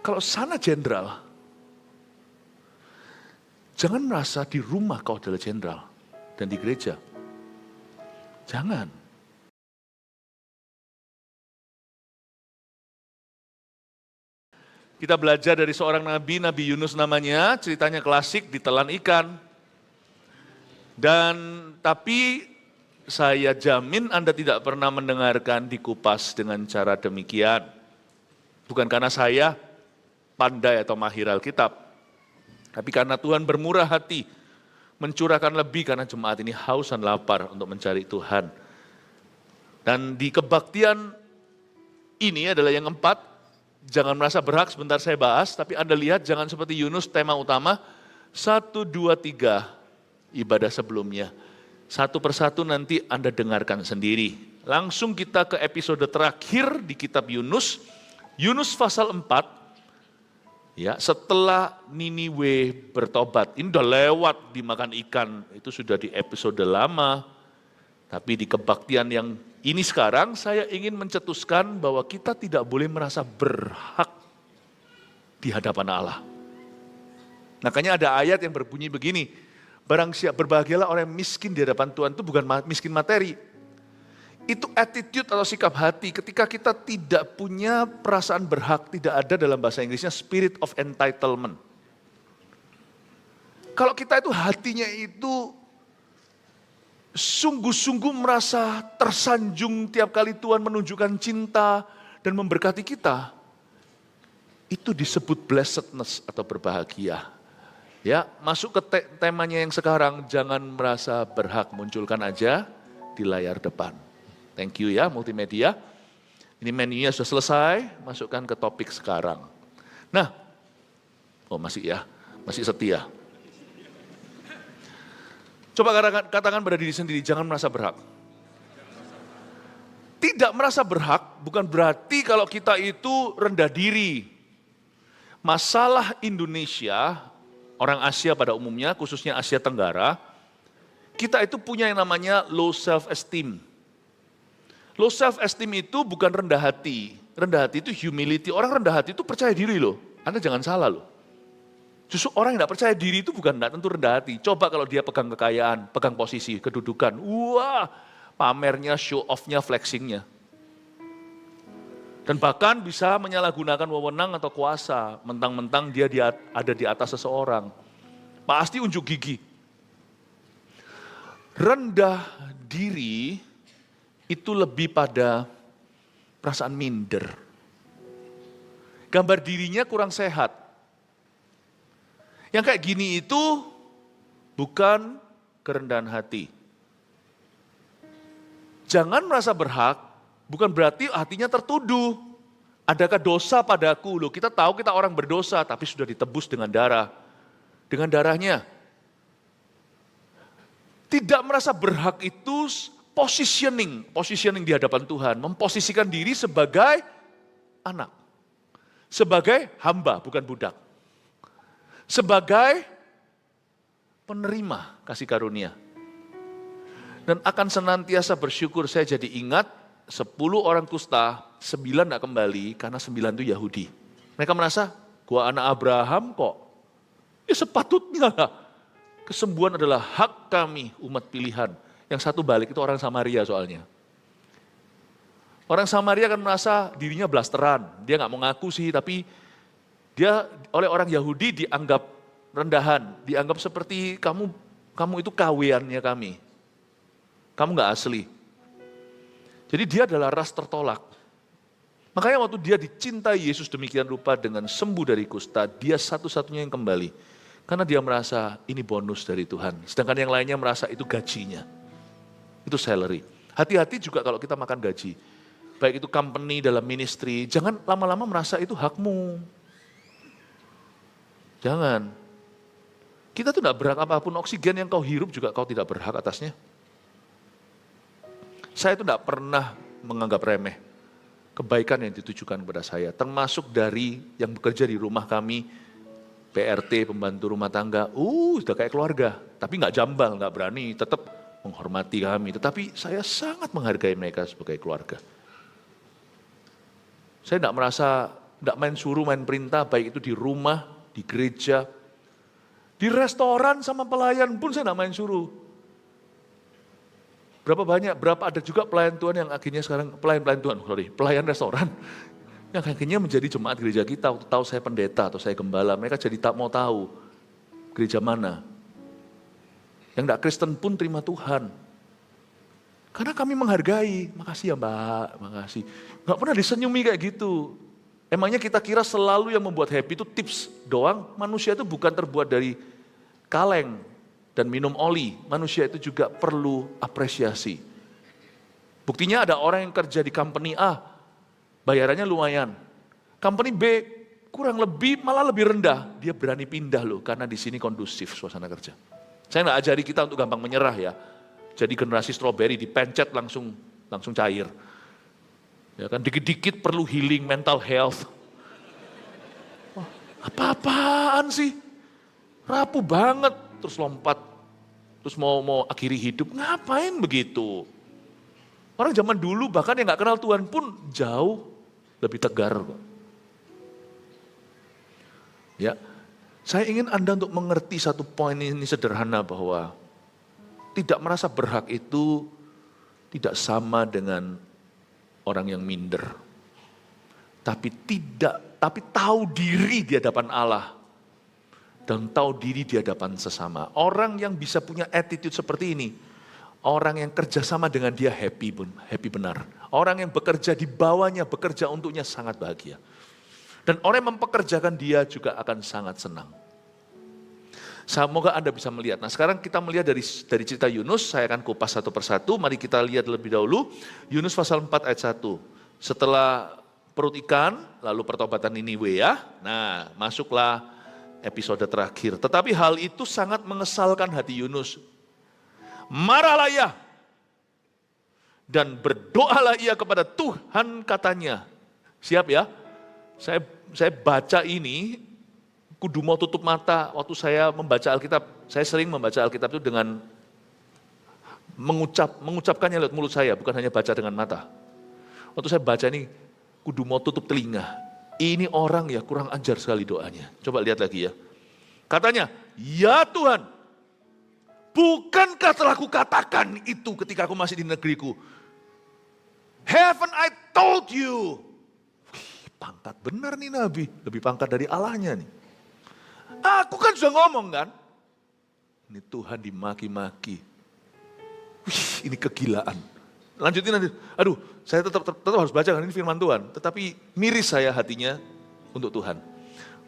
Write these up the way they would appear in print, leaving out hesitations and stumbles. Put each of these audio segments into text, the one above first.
Kalau sana jenderal, jangan merasa di rumah kau adalah jenderal dan di gereja. Jangan. Kita belajar dari seorang nabi, Nabi Yunus namanya, ceritanya klasik, ditelan ikan. Tapi saya jamin Anda tidak pernah mendengarkan dikupas dengan cara demikian. Bukan karena saya pandai atau mahir Alkitab, tapi karena Tuhan bermurah hati, mencurahkan lebih karena jemaat ini haus dan lapar untuk mencari Tuhan. Dan di kebaktian ini adalah yang keempat, jangan merasa berhak, sebentar saya bahas, tapi Anda lihat jangan seperti Yunus, tema utama, 1, 2, 3 ibadah sebelumnya. Satu persatu nanti Anda dengarkan sendiri. Langsung kita ke episode terakhir di kitab Yunus, Yunus pasal 4, ya, setelah Niniwe bertobat. Ini udah lewat dimakan ikan, itu sudah di episode lama. Tapi di kebaktian yang ini sekarang, saya ingin mencetuskan bahwa kita tidak boleh merasa berhak di hadapan Allah. Makanya ada ayat yang berbunyi begini, barang siapa berbahagialah orang yang miskin di hadapan Tuhan, itu bukan miskin materi. Itu attitude atau sikap hati ketika kita tidak punya perasaan berhak, tidak ada dalam bahasa Inggrisnya spirit of entitlement. Kalau kita itu hatinya itu sungguh-sungguh merasa tersanjung tiap kali Tuhan menunjukkan cinta dan memberkati kita, itu disebut blessedness atau berbahagia. Ya, masuk ke temanya yang sekarang, jangan merasa berhak, munculkan aja di layar depan. Thank you ya multimedia. Ini menunya sudah selesai, masukkan ke topik sekarang. Nah, masih setia. Coba katakan pada diri sendiri, jangan merasa berhak. Tidak merasa berhak bukan berarti kalau kita itu rendah diri. Masalah Indonesia, orang Asia pada umumnya, khususnya Asia Tenggara, kita itu punya yang namanya low self-esteem. Low self-esteem itu bukan rendah hati. Rendah hati itu humility. Orang rendah hati itu percaya diri loh. Anda jangan salah loh. Justru orang yang tidak percaya diri itu bukan tidak tentu rendah hati. Coba kalau dia pegang kekayaan, pegang posisi, kedudukan. Wah, pamernya, show off-nya, flexing-nya. Dan bahkan bisa menyalahgunakan wewenang atau kuasa. Mentang-mentang dia ada di atas seseorang. Pasti unjuk gigi. Rendah diri itu lebih pada perasaan minder. Gambar dirinya kurang sehat. Yang kayak gini itu bukan kerendahan hati. Jangan merasa berhak, bukan berarti hatinya tertuduh. Adakah dosa padaku? Loh, kita tahu kita orang berdosa, tapi sudah ditebus dengan darah. Dengan darahnya. Tidak merasa berhak itu positioning di hadapan Tuhan. Memposisikan diri sebagai anak. Sebagai hamba, bukan budak. Sebagai penerima kasih karunia. Dan akan senantiasa bersyukur, saya jadi ingat 10 orang kusta, 9 tidak kembali karena 9 itu Yahudi. Mereka merasa, gua anak Abraham kok. Ya sepatutnya lah. Kesembuhan adalah hak kami umat pilihan. Yang satu balik itu orang Samaria soalnya. Orang Samaria kan merasa dirinya blasteran. Dia nggak mau ngaku sih, tapi dia oleh orang Yahudi dianggap rendahan, dianggap seperti kamu itu kawiannya kami. Kamu nggak asli. Jadi dia adalah ras tertolak. Makanya waktu dia dicintai Yesus demikian rupa dengan sembuh dari kusta, dia satu-satunya yang kembali. Karena dia merasa ini bonus dari Tuhan. Sedangkan yang lainnya merasa itu gajinya. Itu salary. Hati-hati juga kalau kita makan gaji. Baik itu company dalam ministry, jangan lama-lama merasa itu hakmu. Jangan. Kita tuh tidak berhak apapun, oksigen yang kau hirup juga kau tidak berhak atasnya. Saya itu tidak pernah menganggap remeh kebaikan yang ditujukan kepada saya. Termasuk dari yang bekerja di rumah kami, PRT, pembantu rumah tangga, sudah kayak keluarga. Tapi nggak jambal, nggak berani, tetap menghormati kami. Tetapi saya sangat menghargai mereka sebagai keluarga. Saya tidak merasa Tidak main suruh, main perintah, baik itu di rumah, di gereja, di restoran sama pelayan pun saya tidak main suruh. Berapa ada juga pelayan Tuhan yang akhirnya sekarang, pelayan restoran, yang akhirnya menjadi jemaat gereja kita. Waktu tahu saya pendeta atau saya gembala, mereka jadi tak mau tahu gereja mana. Yang tidak Kristen pun terima Tuhan. Karena kami menghargai, makasih ya Mbak, makasih. Nggak pernah disenyumi kayak gitu. Emangnya kita kira selalu yang membuat happy itu tips doang? Manusia itu bukan terbuat dari kaleng dan minum oli. Manusia itu juga perlu apresiasi. Buktinya ada orang yang kerja di company A, bayarannya lumayan. Company B kurang lebih malah lebih rendah. Dia berani pindah loh, karena di sini kondusif suasana kerja. Saya nggak ajari kita untuk gampang menyerah ya. Jadi generasi strawberry dipencet langsung cair. Ya kan, dikit-dikit perlu healing mental health. Wah, apa-apaan sih? Rapuh banget, terus lompat. Terus mau akhiri hidup, ngapain begitu? Orang zaman dulu bahkan yang gak kenal Tuhan pun jauh lebih tegar kok. Ya, saya ingin Anda untuk mengerti satu poin ini sederhana bahwa tidak merasa berhak itu tidak sama dengan orang yang minder. Tapi tahu diri di hadapan Allah. Dan tahu diri di hadapan sesama. Orang yang bisa punya attitude seperti ini. Orang yang kerja sama dengan dia happy benar. Orang yang bekerja di bawahnya, bekerja untuknya sangat bahagia. Dan orang yang mempekerjakan dia juga akan sangat senang. Semoga Anda bisa melihat. Nah sekarang kita melihat dari cerita Yunus, saya akan kupas satu persatu. Mari kita lihat lebih dahulu. Yunus pasal 4 ayat 1. Setelah perut ikan, lalu pertobatan Niniwe ya. Nah masuklah episode terakhir. Tetapi hal itu sangat mengesalkan hati Yunus. Marahlah ia. Dan berdoalah ia kepada Tuhan katanya. Siap ya? Saya baca ini. Kudu mau tutup mata waktu saya membaca Alkitab. Saya sering membaca Alkitab itu dengan mengucapkannya lewat mulut saya, bukan hanya baca dengan mata. Waktu saya baca ini, kudu mau tutup telinga. Ini orang ya kurang ajar sekali doanya. Coba lihat lagi ya. Katanya, ya Tuhan, bukankah telah kukatakan itu ketika aku masih di negeriku? Haven't I told you? Wih, pangkat benar nih Nabi, lebih pangkat dari Allahnya nih. Aku kan sudah ngomong kan. Ini Tuhan dimaki-maki. Wih, ini kegilaan. Lanjutin nanti. Aduh, saya tetap harus baca kan ini firman Tuhan. Tetapi miris saya hatinya untuk Tuhan.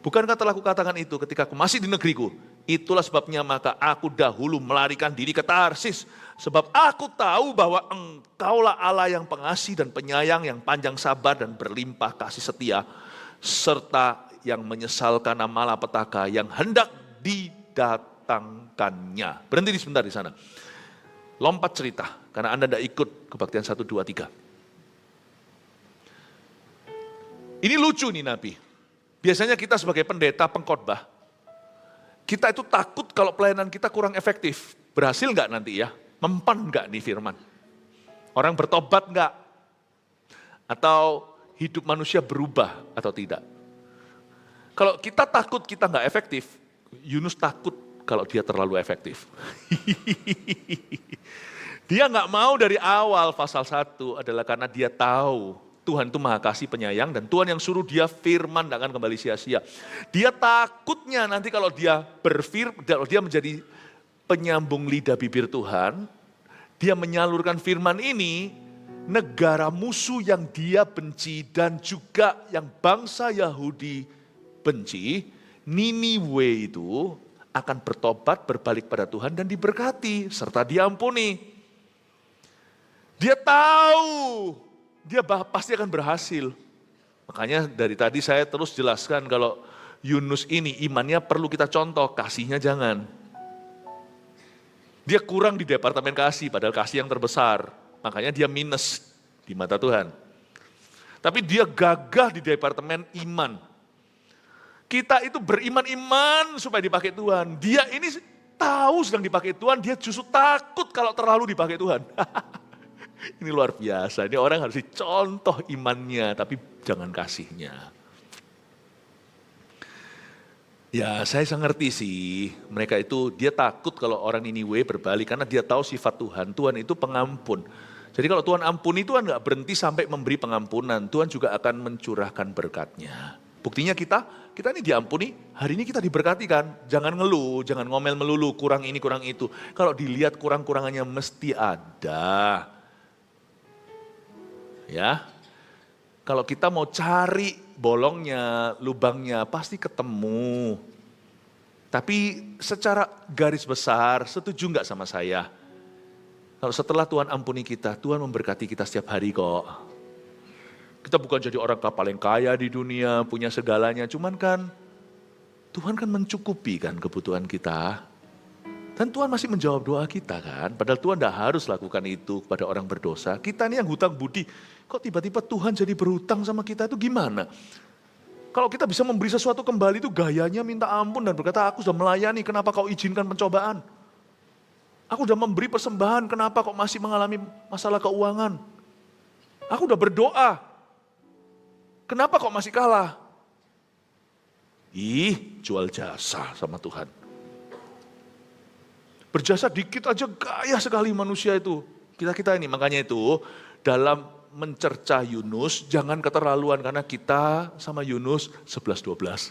Bukankah telah kukatakan itu ketika aku masih di negeriku? Itulah sebabnya maka aku dahulu melarikan diri ke Tarsis. Sebab aku tahu bahwa Engkaulah Allah yang pengasih dan penyayang, yang panjang sabar dan berlimpah kasih setia. Serta yang menyesalkan malapetaka yang hendak didatangkannya. Berhenti sebentar di sana. Lompat cerita, karena Anda tidak ikut kebaktian 1, 2, 3. Ini lucu nih Nabi. Biasanya kita sebagai pendeta, pengkhotbah, kita itu takut kalau pelayanan kita kurang efektif. Berhasil nggak nanti ya? Mempan nggak nih firman? Orang bertobat nggak? Atau hidup manusia berubah atau tidak? Kalau kita takut kita nggak efektif, Yunus takut kalau dia terlalu efektif. Dia nggak mau dari awal pasal 1 adalah karena dia tahu Tuhan itu maha kasih penyayang dan Tuhan yang suruh dia firman tidak akan kembali sia-sia. Dia takutnya nanti kalau dia kalau dia menjadi penyambung lidah bibir Tuhan, dia menyalurkan firman ini, negara musuh yang dia benci dan juga yang bangsa Yahudi benci, Niniwe itu akan bertobat, berbalik pada Tuhan dan diberkati, serta diampuni. Dia tahu, dia pasti akan berhasil. Makanya dari tadi saya terus jelaskan kalau Yunus ini imannya perlu kita contoh, kasihnya jangan. Dia kurang di departemen kasih, padahal kasih yang terbesar. Makanya dia minus di mata Tuhan. Tapi dia gagah di departemen iman. Kita itu beriman-iman supaya dipakai Tuhan. Dia ini tahu sedang dipakai Tuhan, dia justru takut kalau terlalu dipakai Tuhan. Ini luar biasa, ini orang harus dicontoh imannya, tapi jangan kasihnya. Ya, saya ngerti sih. Mereka itu, dia takut kalau orang Niniwe berbalik karena dia tahu sifat Tuhan. Tuhan itu pengampun. Jadi kalau Tuhan ampuni, Tuhan nggak berhenti sampai memberi pengampunan. Tuhan juga akan mencurahkan berkatnya. Buktinya kita ini diampuni, hari ini kita diberkati kan. Jangan ngeluh, jangan ngomel melulu, kurang ini, kurang itu. Kalau dilihat kurang-kurangannya mesti ada. Ya, kalau kita mau cari bolongnya, lubangnya, pasti ketemu. Tapi secara garis besar, setuju nggak sama saya? Kalau setelah Tuhan ampuni kita, Tuhan memberkati kita setiap hari kok. Kita bukan jadi orang paling kaya di dunia, punya segalanya. Cuman kan, Tuhan kan mencukupi kan kebutuhan kita. Dan Tuhan masih menjawab doa kita kan. Padahal Tuhan tidak harus lakukan itu kepada orang berdosa. Kita ini yang hutang budi. Kok tiba-tiba Tuhan jadi berhutang sama kita itu gimana? Kalau kita bisa memberi sesuatu kembali itu gayanya minta ampun dan berkata, aku sudah melayani, kenapa kau izinkan pencobaan? Aku sudah memberi persembahan, kenapa kok masih mengalami masalah keuangan? Aku sudah berdoa, kenapa kok masih kalah? Jual jasa sama Tuhan. Berjasa dikit aja gaya sekali manusia itu. Kita ini, makanya itu dalam mencerca Yunus, jangan keterlaluan karena kita sama Yunus 11-12.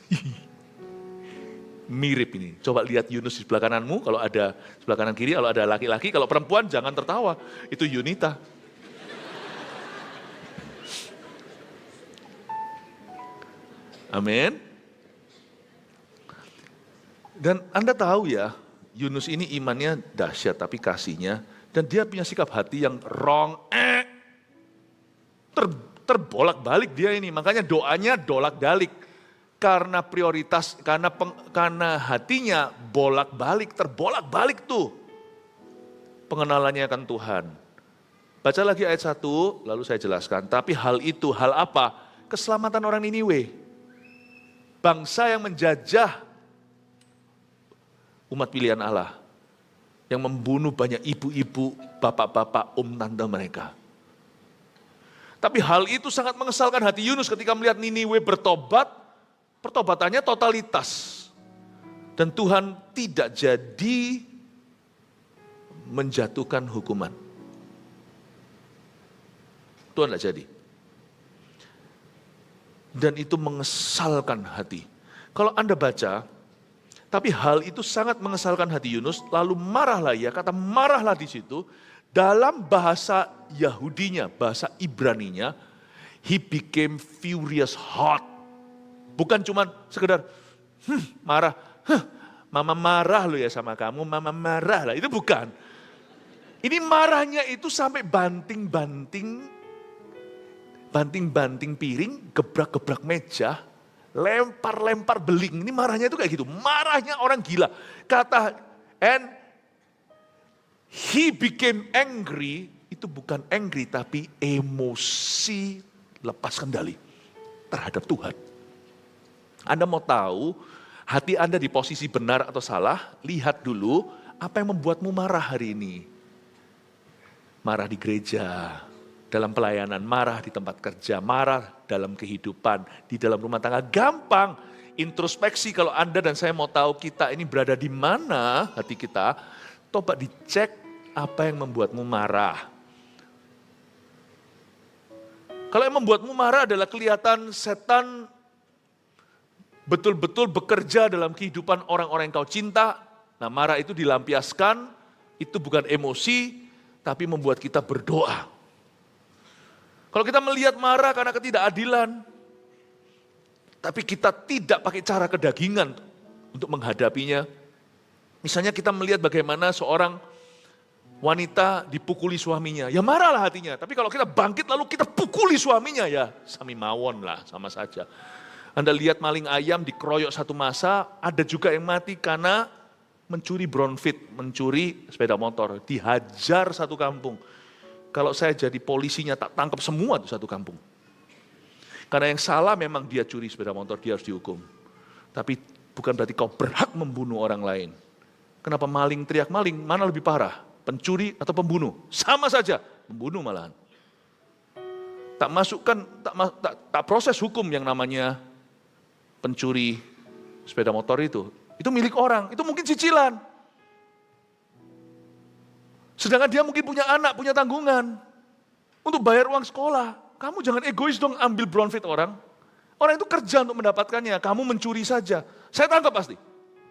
Mirip ini. Coba lihat Yunus di sebelah kananmu, kalau ada sebelah kanan kiri, kalau ada laki-laki, kalau perempuan jangan tertawa. Itu Yunita. Amin. Dan Anda tahu ya, Yunus ini imannya dahsyat tapi kasihnya, dan dia punya sikap hati yang terbolak-balik dia ini. Makanya doanya dolak-dalik. Karena prioritas, karena hatinya bolak-balik, terbolak-balik tuh. Pengenalannya akan Tuhan. Baca lagi ayat 1, lalu saya jelaskan. Tapi hal itu, hal apa? Keselamatan orang Niniwe. Bangsa yang menjajah umat pilihan Allah. Yang membunuh banyak ibu-ibu, bapak-bapak, tante mereka. Tapi hal itu sangat mengesalkan hati Yunus ketika melihat Niniwe bertobat. Pertobatannya totalitas. Dan Tuhan tidak jadi menjatuhkan hukuman. Tuhan tidak jadi. Dan itu mengesalkan hati. Kalau Anda baca, tapi hal itu sangat mengesalkan hati Yunus, lalu marahlah ia, kata marahlah di situ, dalam bahasa Yahudinya, bahasa Ibraninya, he became furious hot. Bukan cuma sekedar marah, mama marah lo ya sama kamu, mama marah lah, itu bukan. Ini marahnya itu sampai banting-banting piring, gebrak-gebrak meja, lempar-lempar beling. Ini marahnya itu kayak gitu, marahnya orang gila. Kata, and he became angry, itu bukan angry tapi emosi lepas kendali terhadap Tuhan. Anda mau tahu hati Anda di posisi benar atau salah, lihat dulu apa yang membuatmu marah hari ini. Marah di gereja, dalam pelayanan, marah di tempat kerja, marah dalam kehidupan, di dalam rumah tangga. Gampang introspeksi kalau Anda dan saya mau tahu kita ini berada di mana hati kita, coba dicek apa yang membuatmu marah. Kalau yang membuatmu marah adalah kelihatan setan betul-betul bekerja dalam kehidupan orang-orang yang kau cinta, nah marah itu dilampiaskan, itu bukan emosi, tapi membuat kita berdoa. Kalau kita melihat marah karena ketidakadilan, tapi kita tidak pakai cara kedagingan untuk menghadapinya. Misalnya kita melihat bagaimana seorang wanita dipukuli suaminya, ya marahlah hatinya. Tapi kalau kita bangkit lalu kita pukuli suaminya, ya sami mawon lah, sama saja. Anda lihat maling ayam dikeroyok satu masa, ada juga yang mati karena mencuri Brownfit, mencuri sepeda motor, dihajar satu kampung. Kalau saya jadi polisinya tak tangkap semua tuh satu kampung. Karena yang salah memang dia curi sepeda motor, dia harus dihukum. Tapi bukan berarti kau berhak membunuh orang lain. Kenapa maling teriak maling, mana lebih parah? Pencuri atau pembunuh? Sama saja, membunuh malahan. Tak proses hukum yang namanya pencuri sepeda motor itu milik orang, itu mungkin cicilan. Sedangkan dia mungkin punya anak, punya tanggungan untuk bayar uang sekolah. Kamu jangan egois dong ambil bonfit orang. Orang itu kerja untuk mendapatkannya, kamu mencuri saja. Saya tangkap pasti.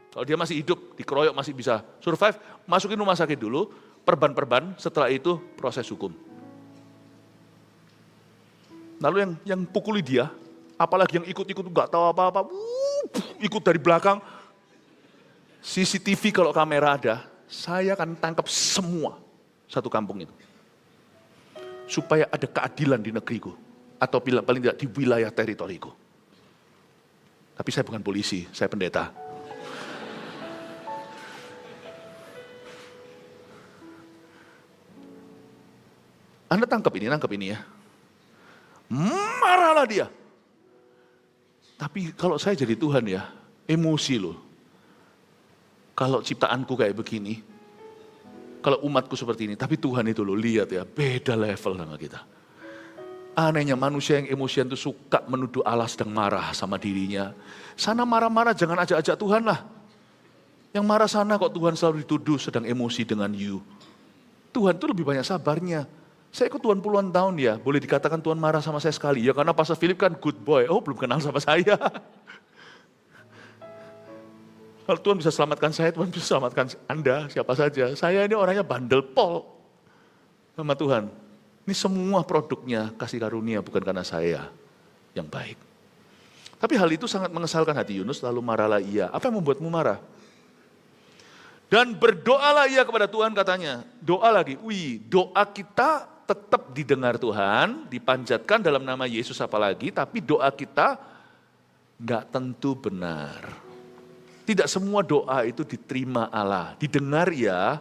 Kalau dia masih hidup, dikeroyok masih bisa survive, masukin rumah sakit dulu, perban-perban, setelah itu proses hukum. Lalu yang pukuli dia, apalagi yang ikut-ikut nggak tahu apa-apa, ikut dari belakang, CCTV kalau kamera ada, saya akan tangkap semua satu kampung itu. Supaya ada keadilan di negeriku, atau paling tidak di wilayah teritoriku. Tapi saya bukan polisi, saya pendeta. Anda nangkep ini ya. Marahlah dia. Tapi kalau saya jadi Tuhan ya, emosi loh. Kalau ciptaanku kayak begini, kalau umatku seperti ini, tapi Tuhan itu loh, lihat ya, beda level sama kita. Anehnya manusia yang emosian itu suka menuduh Allah sedang marah sama dirinya. Sana marah-marah, jangan ajak-ajak Tuhan lah. Yang marah sana kok Tuhan selalu dituduh sedang emosi dengan you. Tuhan itu lebih banyak sabarnya. Saya ikut Tuhan puluhan tahun ya, boleh dikatakan Tuhan marah sama saya sekali. Ya karena Pastor Philip kan good boy, oh belum kenal sama saya. Kalau Tuhan bisa selamatkan saya, Tuhan bisa selamatkan Anda, siapa saja. Saya ini orangnya bandel pol sama Tuhan. Ini semua produknya kasih karunia, bukan karena saya yang baik. Tapi hal itu sangat mengesalkan hati Yunus, lalu marahlah ia. Apa yang membuatmu marah? Dan berdoalah ia kepada Tuhan katanya. Doa lagi, doa kita tetap didengar Tuhan, dipanjatkan dalam nama Yesus apalagi, tapi doa kita nggak tentu benar. Tidak semua doa itu diterima Allah, didengar ya,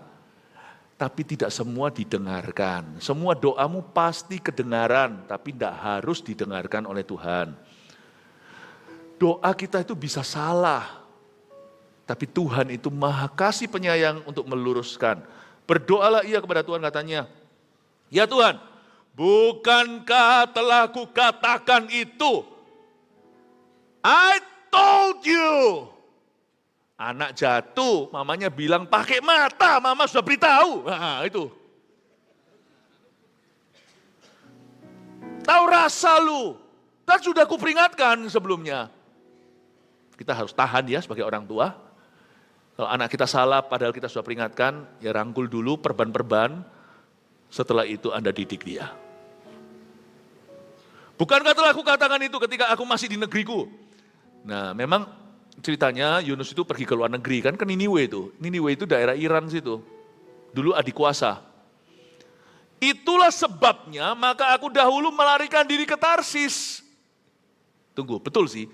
tapi tidak semua didengarkan. Semua doamu pasti kedengaran, tapi tidak harus didengarkan oleh Tuhan. Doa kita itu bisa salah, tapi Tuhan itu maha kasih penyayang untuk meluruskan. Berdoalah ia kepada Tuhan katanya, ya Tuhan, bukankah telah kukatakan itu? I told you. Anak jatuh, mamanya bilang pakai mata, mama sudah beritahu. Nah, itu. Tahu rasa lu, kan sudah kuperingatkan sebelumnya. Kita harus tahan ya sebagai orang tua. Kalau anak kita salah padahal kita sudah peringatkan, ya rangkul dulu perban-perban, setelah itu Anda didik dia. Bukankah telah kukatakan itu ketika aku masih di negeriku? Nah memang ceritanya Yunus itu pergi ke luar negeri kan ke Niniwe itu. Niniwe itu daerah Iran situ. Dulu adik kuasa. Itulah sebabnya maka aku dahulu melarikan diri ke Tarsis. Tunggu, betul sih.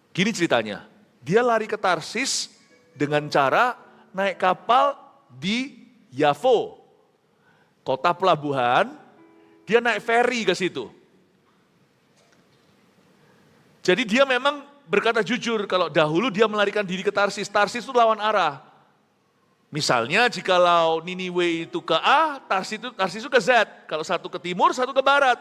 Gini ceritanya. Dia lari ke Tarsis dengan cara naik kapal di Yafo. Kota pelabuhan, dia naik ferry ke situ. Jadi dia memang berkata jujur, kalau dahulu dia melarikan diri ke Tarsis. Tarsis itu lawan arah. Misalnya jikalau Niniwe itu ke A, Tarsis itu ke Z. Kalau satu ke timur, satu ke barat.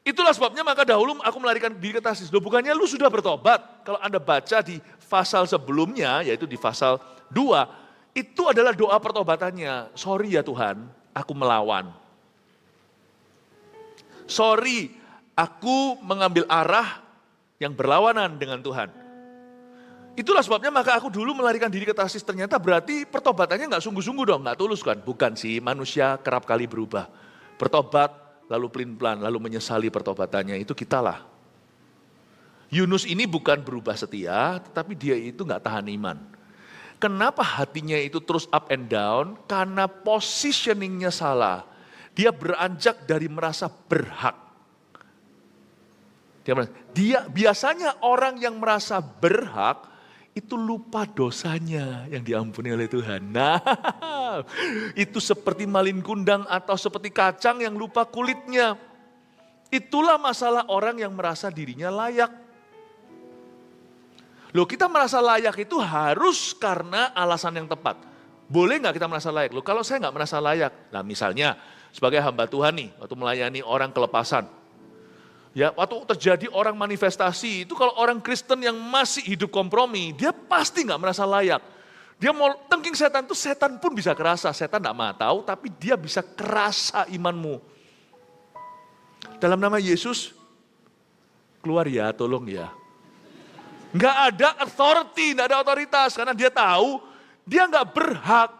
Itulah sebabnya maka dahulu aku melarikan diri ke Tarsis. Loh, bukannya lu sudah bertobat? Kalau Anda baca di pasal sebelumnya, yaitu di pasal 2, itu adalah doa pertobatannya. Sorry ya Tuhan, aku melawan. Sorry, aku mengambil arah yang berlawanan dengan Tuhan. Itulah sebabnya maka aku dulu melarikan diri ke Tarsis. Ternyata berarti pertobatannya nggak sungguh-sungguh dong, nggak tulus kan? Bukan sih, manusia kerap kali berubah. Bertobat, lalu pelin-pelan, lalu menyesali pertobatannya, itu kitalah. Yunus ini bukan berubah setia, tetapi dia itu nggak tahan iman. Kenapa hatinya itu terus up and down? Karena positioningnya salah. Dia beranjak dari merasa berhak. Dia biasanya orang yang merasa berhak itu lupa dosanya yang diampuni oleh Tuhan. Nah, itu seperti malin kundang atau seperti kacang yang lupa kulitnya. Itulah masalah orang yang merasa dirinya layak. Loh, kita merasa layak itu harus karena alasan yang tepat. Boleh nggak kita merasa layak? Loh, kalau saya nggak merasa layak, nah misalnya sebagai hamba Tuhan nih, waktu melayani orang kelepasan, Ya, waktu terjadi orang manifestasi itu kalau orang Kristen yang masih hidup kompromi, dia pasti nggak merasa layak. Dia mau tengking setan itu, setan pun bisa kerasa. Setan nggak mau tahu, tapi dia bisa kerasa imanmu. Dalam nama Yesus, keluar ya, tolong ya. Nggak ada authority, nggak ada otoritas. Karena dia tahu, dia nggak berhak.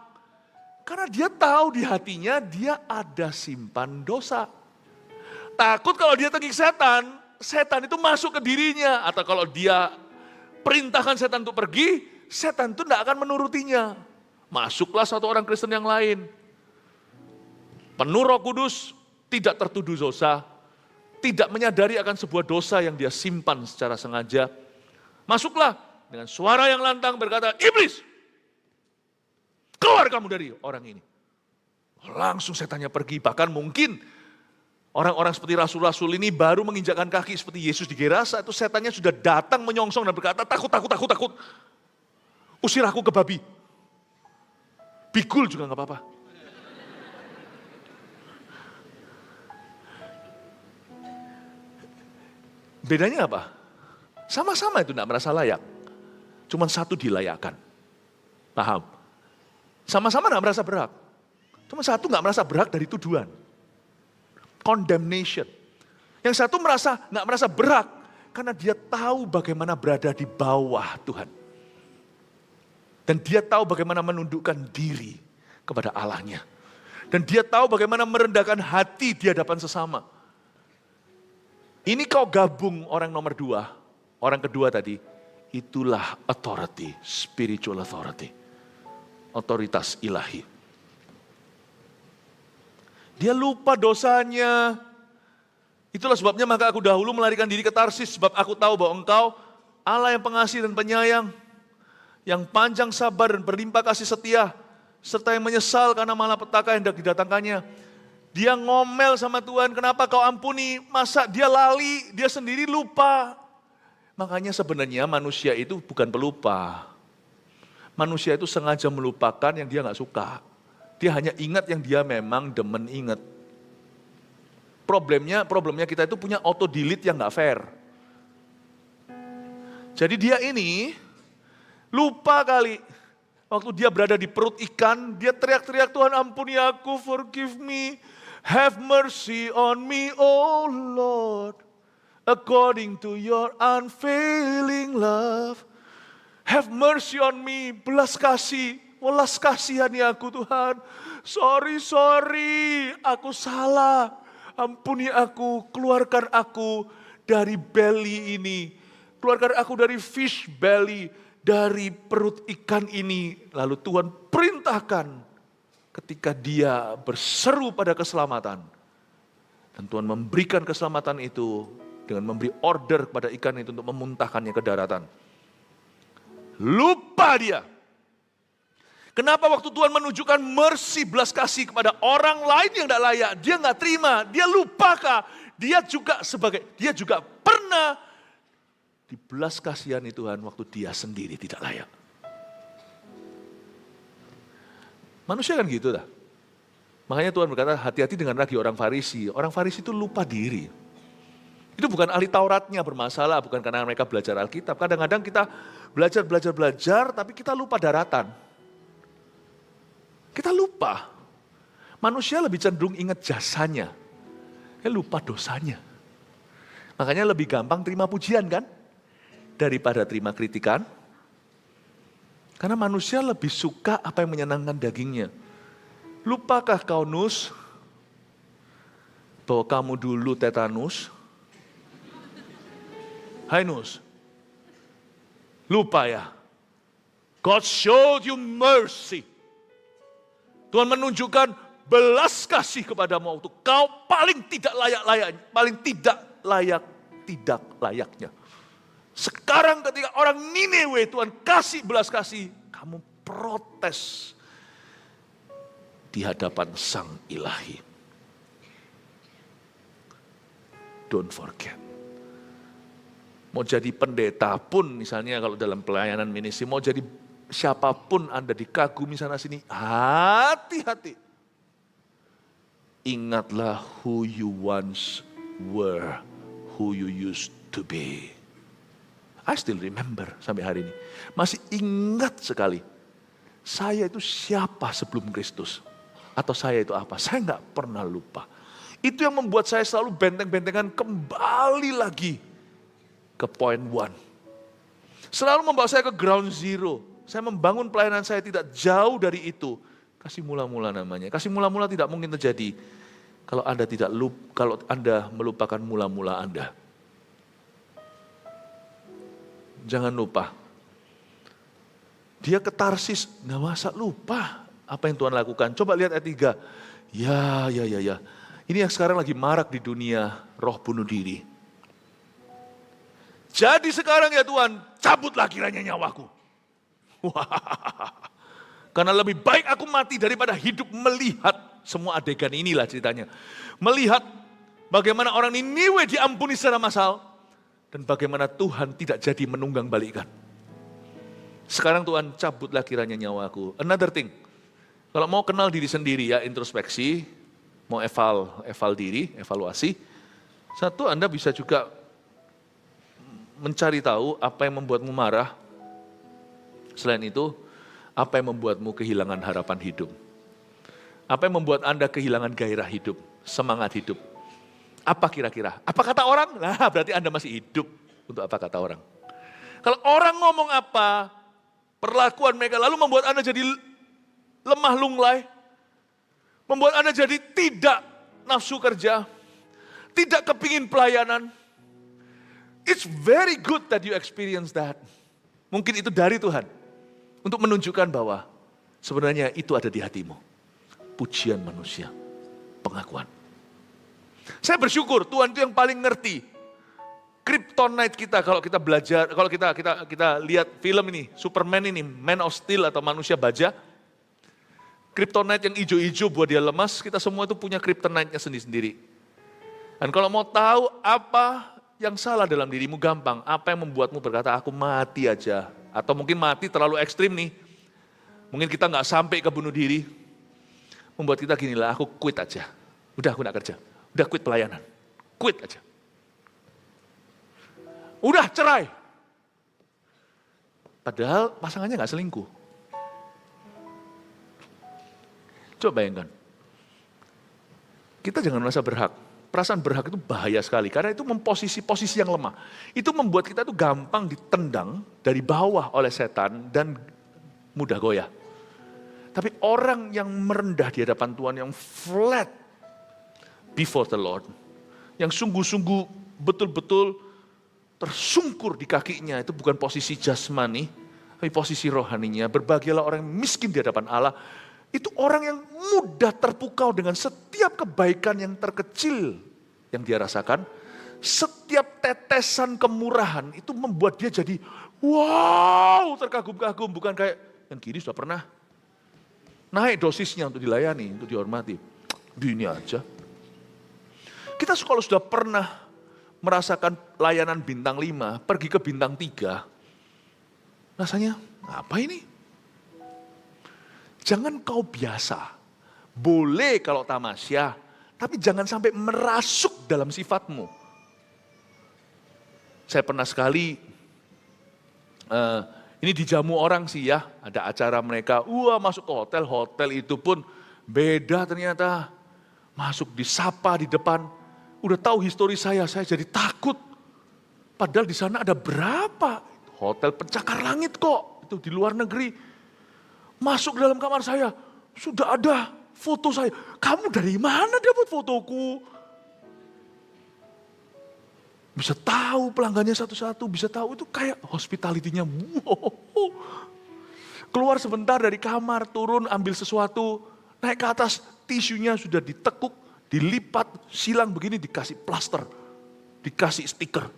Karena dia tahu di hatinya, dia ada simpan dosa. Takut kalau dia tengking setan, setan itu masuk ke dirinya. Atau kalau dia perintahkan setan untuk pergi, setan itu tidak akan menurutinya. Masuklah satu orang Kristen yang lain. Penuh Roh Kudus, tidak tertuduh dosa. Tidak menyadari akan sebuah dosa yang dia simpan secara sengaja. Masuklah dengan suara yang lantang berkata, iblis, keluar kamu dari orang ini. Langsung setannya pergi, bahkan mungkin orang-orang seperti rasul-rasul ini baru menginjakkan kaki seperti Yesus di Gerasa, itu setannya sudah datang menyongsong dan berkata, takut. Usir aku ke babi. Bigul juga gak apa-apa. Bedanya apa? Sama-sama itu gak merasa layak. Cuman satu dilayakkan. Paham? Sama-sama gak merasa berhak. Cuma satu gak merasa berhak dari tuduhan. Condemnation. Yang satu nggak merasa berhak karena dia tahu bagaimana berada di bawah Tuhan. Dan dia tahu bagaimana menundukkan diri kepada Allahnya. Dan dia tahu bagaimana merendahkan hati di hadapan sesama. Ini kau gabung orang nomor 2, orang kedua tadi, itulah authority, spiritual authority. Otoritas ilahi. Dia lupa dosanya. Itulah sebabnya maka aku dahulu melarikan diri ke Tarsis. Sebab aku tahu bahwa engkau Allah yang pengasih dan penyayang. Yang panjang sabar dan berlimpah kasih setia. Serta yang menyesal karena malapetaka yang hendak didatangkannya. Dia ngomel sama Tuhan, kenapa kau ampuni? Masa dia lali, dia sendiri lupa. Makanya sebenarnya manusia itu bukan pelupa. Manusia itu sengaja melupakan yang dia gak suka. Dia hanya ingat yang dia memang demen ingat. Problemnya kita itu punya auto delete yang gak fair. Jadi dia ini lupa kali. Waktu dia berada di perut ikan, dia teriak-teriak, Tuhan ampuni aku, forgive me. Have mercy on me, oh Lord. According to your unfailing love. Have mercy on me, belas kasihani aku Tuhan. Sorry, aku salah. Ampuni aku, keluarkan aku dari belly ini. Keluarkan aku dari fish belly, dari perut ikan ini. Lalu Tuhan perintahkan ketika dia berseru pada keselamatan. Dan Tuhan memberikan keselamatan itu dengan memberi order kepada ikan itu untuk memuntahkannya ke daratan. Lupa dia. Kenapa waktu Tuhan menunjukkan mercy, belas kasih kepada orang lain yang tidak layak, dia nggak terima, dia lupakah? Dia juga pernah dibelas kasihani Tuhan waktu dia sendiri tidak layak. Manusia kan gitu dah. Makanya Tuhan berkata hati-hati dengan ragi orang Farisi. Orang Farisi itu lupa diri. Itu bukan ahli Tauratnya bermasalah, bukan karena mereka belajar Alkitab. Kadang-kadang kita belajar, tapi kita lupa daratan. Kita lupa. Manusia lebih cenderung ingat jasanya. Lupa dosanya. Makanya lebih gampang terima pujian kan? Daripada terima kritikan. Karena manusia lebih suka apa yang menyenangkan dagingnya. Lupakah kau Nus? Bahwa kamu dulu tetanus? Hai Nus. Lupa ya? God showed you mercy. Tuhan menunjukkan belas kasih kepadamu waktu kau paling tidak layaknya. Sekarang ketika orang Nineveh Tuhan kasih belas kasih, kamu protes di hadapan Sang Ilahi. Don't forget. Mau jadi pendeta pun misalnya kalau dalam pelayanan ministry, mau jadi siapapun Anda dikagumi sana sini, hati-hati. Ingatlah who you once were, who you used to be. I still remember sampai hari ini. Masih ingat sekali. Saya itu siapa sebelum Kristus? Atau saya itu apa? Saya nggak pernah lupa. Itu yang membuat saya selalu benteng-bentengan kembali lagi ke point one. Selalu membawa saya ke ground zero. Saya membangun pelayanan saya tidak jauh dari itu. Kasih mula-mula namanya. Kasih mula-mula tidak mungkin terjadi kalau Anda melupakan mula-mula Anda. Jangan lupa. Dia ke Tarsis, nggak masa lupa apa yang Tuhan lakukan. Coba lihat ayat 3. Ya. Ini yang sekarang lagi marak di dunia, roh bunuh diri. Jadi sekarang ya Tuhan, cabutlah kiranya nyawaku. Wah. Karena lebih baik aku mati daripada hidup melihat semua adegan inilah ceritanya. Melihat bagaimana orang Niniwe diampuni secara massal. Dan bagaimana Tuhan tidak jadi menunggang balikan. Sekarang Tuhan cabutlah kiranya nyawaku. Another thing, kalau mau kenal diri sendiri ya introspeksi, mau eval diri, evaluasi. Satu, Anda bisa juga mencari tahu apa yang membuatmu marah. Selain itu, apa yang membuatmu kehilangan harapan hidup. Apa yang membuat Anda kehilangan gairah hidup, semangat hidup. Apa kira-kira? Apa kata orang? Nah, berarti Anda masih hidup untuk apa kata orang. Kalau orang ngomong apa, perlakuan mereka lalu membuat Anda jadi lemah lunglai, membuat Anda jadi tidak nafsu kerja, tidak kepingin pelayanan. It's very good that you experience that. Mungkin itu dari Tuhan, untuk menunjukkan bahwa sebenarnya itu ada di hatimu. Pujian manusia, pengakuan. Saya bersyukur Tuhan itu yang paling ngerti kryptonite kita kalau kita belajar, kalau kita lihat film ini, Superman ini, Man of Steel atau manusia baja. Kryptonite yang hijau-hijau buat dia lemas, kita semua itu punya kryptonite-nya sendiri-sendiri. Dan kalau mau tahu apa yang salah dalam dirimu gampang, apa yang membuatmu berkata aku mati aja. Atau mungkin mati terlalu ekstrim nih. Mungkin kita nggak sampai ke bunuh diri. Membuat kita gini lah, aku quit aja. Udah aku nggak kerja. Udah quit pelayanan, quit aja. Udah cerai. Padahal pasangannya gak selingkuh. Coba bayangkan. Kita jangan merasa berhak. Perasaan berhak itu bahaya sekali. Karena itu posisi yang lemah. Itu membuat kita itu gampang ditendang dari bawah oleh setan dan mudah goyah. Tapi orang yang merendah di hadapan Tuhan, yang flat before the Lord, yang sungguh-sungguh betul-betul tersungkur di kakinya, itu bukan posisi jasmani, tapi posisi rohaninya. Berbahagialah orang yang miskin di hadapan Allah, itu orang yang mudah terpukau dengan setiap kebaikan yang terkecil yang dia rasakan. Setiap tetesan kemurahan itu membuat dia jadi wow, terkagum-kagum. Bukan kayak yang kiri sudah pernah naik dosisnya untuk dilayani, untuk dihormati. Gini aja. Kita kalau sudah pernah merasakan layanan bintang 5, pergi ke bintang 3, rasanya apa ini? Jangan kau biasa, boleh kalau tamasya, tapi jangan sampai merasuk dalam sifatmu. Saya pernah sekali, ini dijamu orang sih ya, ada acara mereka, masuk ke hotel itu pun beda ternyata. Masuk disapa di depan, udah tahu histori saya jadi takut. Padahal di sana ada berapa? Hotel pencakar langit kok, itu di luar negeri. Masuk dalam kamar saya, sudah ada foto saya. Kamu dari mana dapat fotoku? Bisa tahu pelanggannya satu-satu, bisa tahu itu kayak hospitality-nya. Wow. Keluar sebentar dari kamar, turun ambil sesuatu, naik ke atas, tisunya sudah ditekuk, dilipat, silang begini, dikasih plaster, dikasih stiker.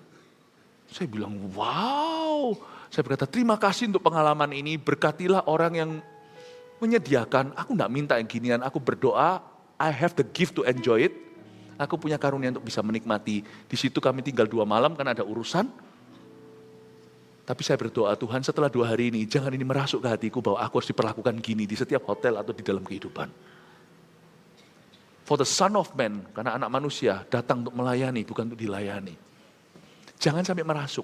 Saya bilang, wow. Saya berkata, terima kasih untuk pengalaman ini, berkatilah orang yang menyediakan. Aku enggak minta yang ginian, aku berdoa, I have the gift to enjoy it. Aku punya karunia untuk bisa menikmati. Di situ kami tinggal 2 malam karena ada urusan. Tapi saya berdoa, Tuhan setelah 2 hari ini, jangan ini merasuk ke hatiku bahwa aku harus diperlakukan gini di setiap hotel atau di dalam kehidupan. For the Son of Man, karena anak manusia datang untuk melayani, bukan untuk dilayani. Jangan sampai merasuk.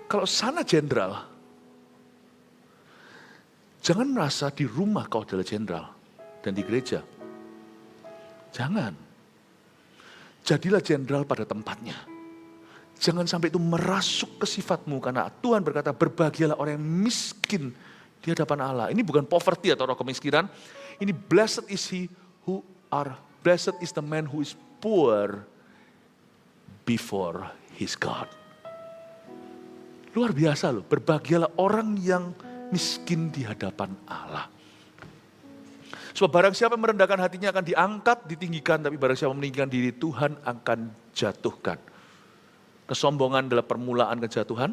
Kalau sana jenderal, jangan merasa di rumah kau adalah jenderal dan di gereja. Jangan. Jadilah jenderal pada tempatnya. Jangan sampai itu merasuk ke sifatmu karena Tuhan berkata berbahagialah orang yang miskin di hadapan Allah. Ini bukan poverty atau roh kemiskinan. Ini blessed is the man who is poor before his God. Luar biasa loh, berbahagialah orang yang miskin di hadapan Allah. Sebab barang siapa merendahkan hatinya akan diangkat, ditinggikan. Tapi barang siapa meninggikan diri, Tuhan akan jatuhkan. Kesombongan adalah permulaan kejatuhan.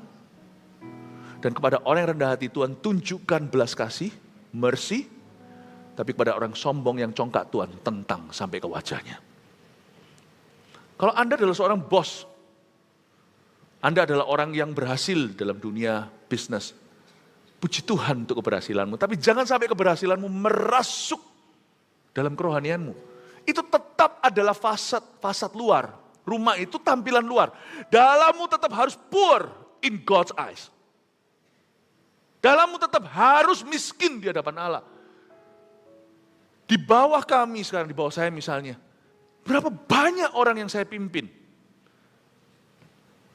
Dan kepada orang yang rendah hati, Tuhan tunjukkan belas kasih, mercy. Tapi kepada orang sombong yang congkak, Tuhan tentang sampai ke wajahnya. Kalau Anda adalah seorang bos, Anda adalah orang yang berhasil dalam dunia bisnis. Puji Tuhan untuk keberhasilanmu. Tapi jangan sampai keberhasilanmu merasuk dalam kerohanianmu. Itu tetap adalah fasad luar. Rumah itu tampilan luar. Dalammu tetap harus poor in God's eyes. Dalammu tetap harus miskin di hadapan Allah. Di bawah kami sekarang, di bawah saya misalnya. Berapa banyak orang yang saya pimpin.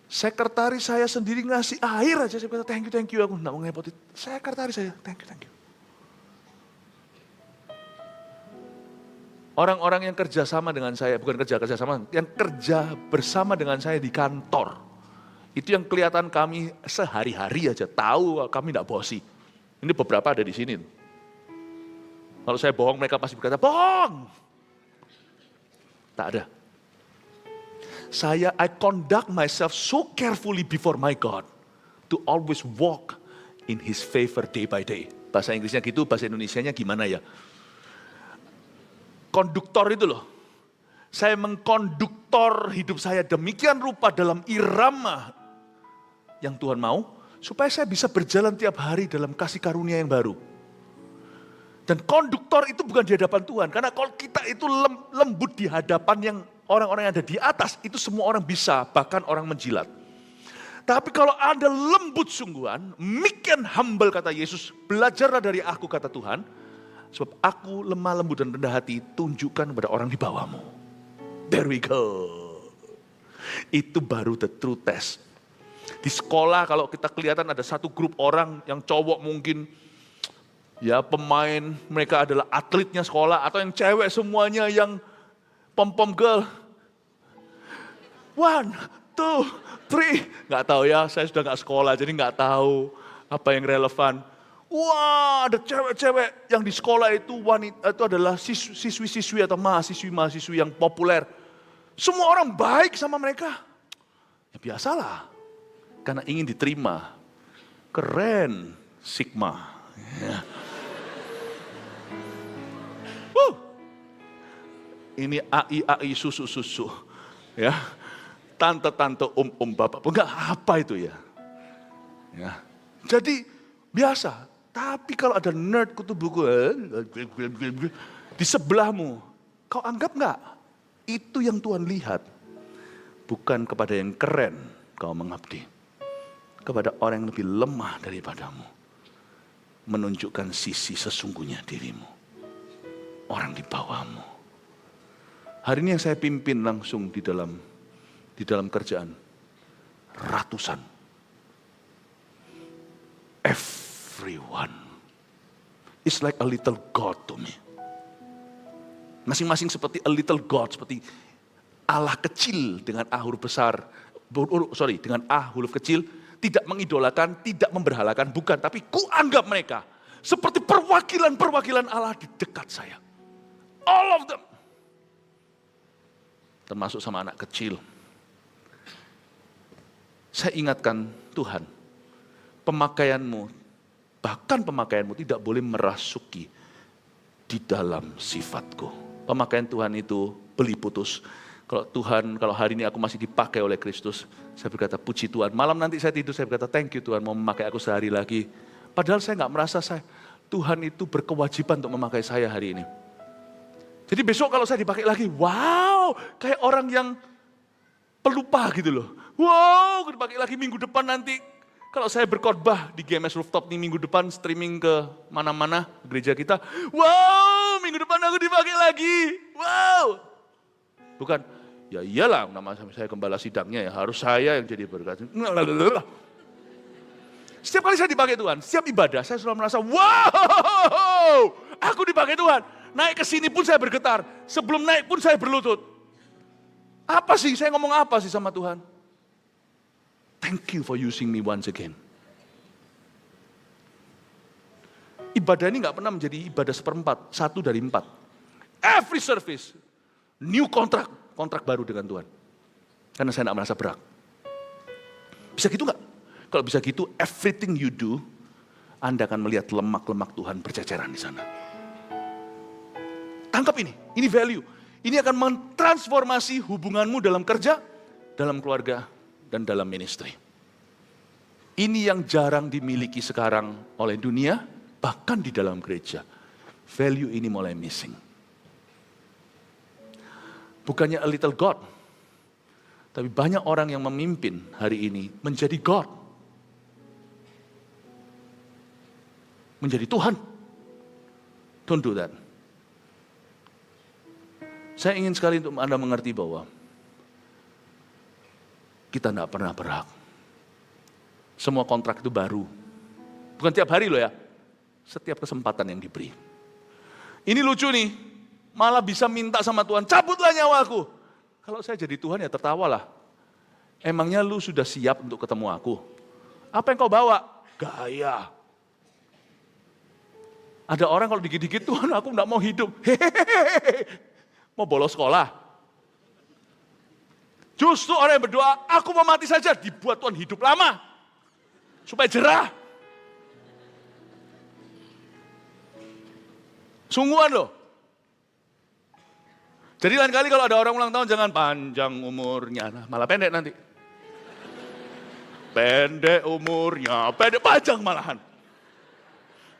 Sekretaris saya sendiri ngasih air aja. Saya kata thank you. Aku gak mau ngerepotin. Sekretaris saya, thank you. Orang-orang yang kerja sama dengan saya, bukan kerja sama, yang kerja bersama dengan saya di kantor. Itu yang kelihatan kami sehari-hari aja, tahu kami tidak bosi. Ini beberapa ada di sini. Kalau saya bohong, mereka pasti berkata, bohong. Tak ada. I conduct myself so carefully before my God to always walk in His favor day by day. Bahasa Inggrisnya gitu, bahasa Indonesianya gimana ya? Konduktor itu loh. Saya mengkonduktor hidup saya demikian rupa dalam irama yang Tuhan mau, supaya saya bisa berjalan tiap hari dalam kasih karunia yang baru. Dan konduktor itu bukan di hadapan Tuhan, karena kalau kita itu lembut di hadapan yang orang-orang yang ada di atas, itu semua orang bisa, bahkan orang menjilat. Tapi kalau Anda lembut sungguhan, meek and humble kata Yesus, belajarlah dari aku kata Tuhan, sebab aku lemah lembut dan rendah hati, tunjukkan kepada orang di bawahmu. There we go. Itu baru the true test. Di sekolah kalau kita kelihatan ada satu grup orang yang cowok mungkin, ya pemain, mereka adalah atletnya sekolah, atau yang cewek semuanya yang pom-pom girl. 1, 2, 3. Gak tahu ya, saya sudah gak sekolah jadi gak tahu apa yang relevan. Wah, ada cewek-cewek yang di sekolah itu wanita itu adalah siswi-siswi atau mahasiswi-mahasiswi yang populer. Semua orang baik sama mereka. Ya biasalah, karena ingin diterima. Keren, Sigma. Ya. Ini AI susu-susu. Ya. Tante-tante, bapak. Enggak apa itu ya. Ya. Jadi biasa. Tapi kalau ada nerd kutu buku di sebelahmu, kau anggap enggak? Itu yang Tuhan lihat. Bukan kepada yang keren kau mengabdi. Kepada orang yang lebih lemah daripadamu. Menunjukkan sisi sesungguhnya dirimu. Orang di bawahmu. Hari ini yang saya pimpin langsung di dalam kerjaan. Ratusan. Everyone is like a little God to me. Masing-masing seperti a little God, seperti Allah kecil dengan A huruf besar, dengan A huruf kecil, tidak mengidolakan, tidak memberhalakan, bukan, tapi kuanggap mereka seperti perwakilan-perwakilan Allah di dekat saya. All of them. Termasuk sama anak kecil. Saya ingatkan Tuhan, pemakaianmu, bahkan pemakaianmu tidak boleh merasuki di dalam sifatku. Pemakaian Tuhan itu beli putus. Kalau hari ini aku masih dipakai oleh Kristus, saya berkata puji Tuhan. Malam nanti saya tidur, saya berkata thank you Tuhan mau memakai aku sehari lagi. Padahal saya nggak merasa Tuhan itu berkewajiban untuk memakai saya hari ini. Jadi besok kalau saya dipakai lagi, wow, kayak orang yang pelupa gitu loh. Wow, dipakai lagi minggu depan nanti. Kalau saya berkhotbah di GMS Rooftop nih minggu depan streaming ke mana-mana gereja kita. Wow, minggu depan aku dipakai lagi. Wow. Bukan, ya iyalah nama saya gembala sidangnya ya, harus saya yang jadi berkat. Setiap kali saya dipakai Tuhan, setiap ibadah saya selalu merasa, wow, aku dipakai Tuhan. Naik ke sini pun saya bergetar, sebelum naik pun saya berlutut. Apa sih, saya ngomong apa sih sama Tuhan? Thank you for using me once again. Ibadah ini gak pernah menjadi ibadah seperempat, 1 dari 4. Every service, new kontrak baru dengan Tuhan. Karena saya gak merasa berat. Bisa gitu gak? Kalau bisa gitu, everything you do, Anda akan melihat lemak-lemak Tuhan berceceran di sana. Tangkap ini value. Ini akan mentransformasi hubunganmu dalam kerja, dalam keluarga, dan dalam ministry. Ini yang jarang dimiliki sekarang oleh dunia, bahkan di dalam gereja. Value ini mulai missing. Bukannya a little God, tapi banyak orang yang memimpin hari ini menjadi God. Menjadi Tuhan. Don't do that. Saya ingin sekali untuk Anda mengerti bahwa kita tidak pernah berhak. Semua kontrak itu baru. Bukan tiap hari loh ya. Setiap kesempatan yang diberi. Ini lucu nih. Malah bisa minta sama Tuhan, cabutlah nyawaku. Kalau saya jadi Tuhan ya tertawalah. Emangnya lu sudah siap untuk ketemu aku? Apa yang kau bawa? Gaya. Ada orang kalau dikit-dikit, Tuhan aku tidak mau hidup. Hehehe. Mau bolos sekolah. Justru orang yang berdoa, aku mau mati saja, dibuat Tuhan hidup lama. Supaya jerah. Sungguhan loh. Jadi lain kali kalau ada orang ulang tahun, jangan panjang umurnya, nah, malah pendek nanti. Pendek umurnya, pendek panjang malahan.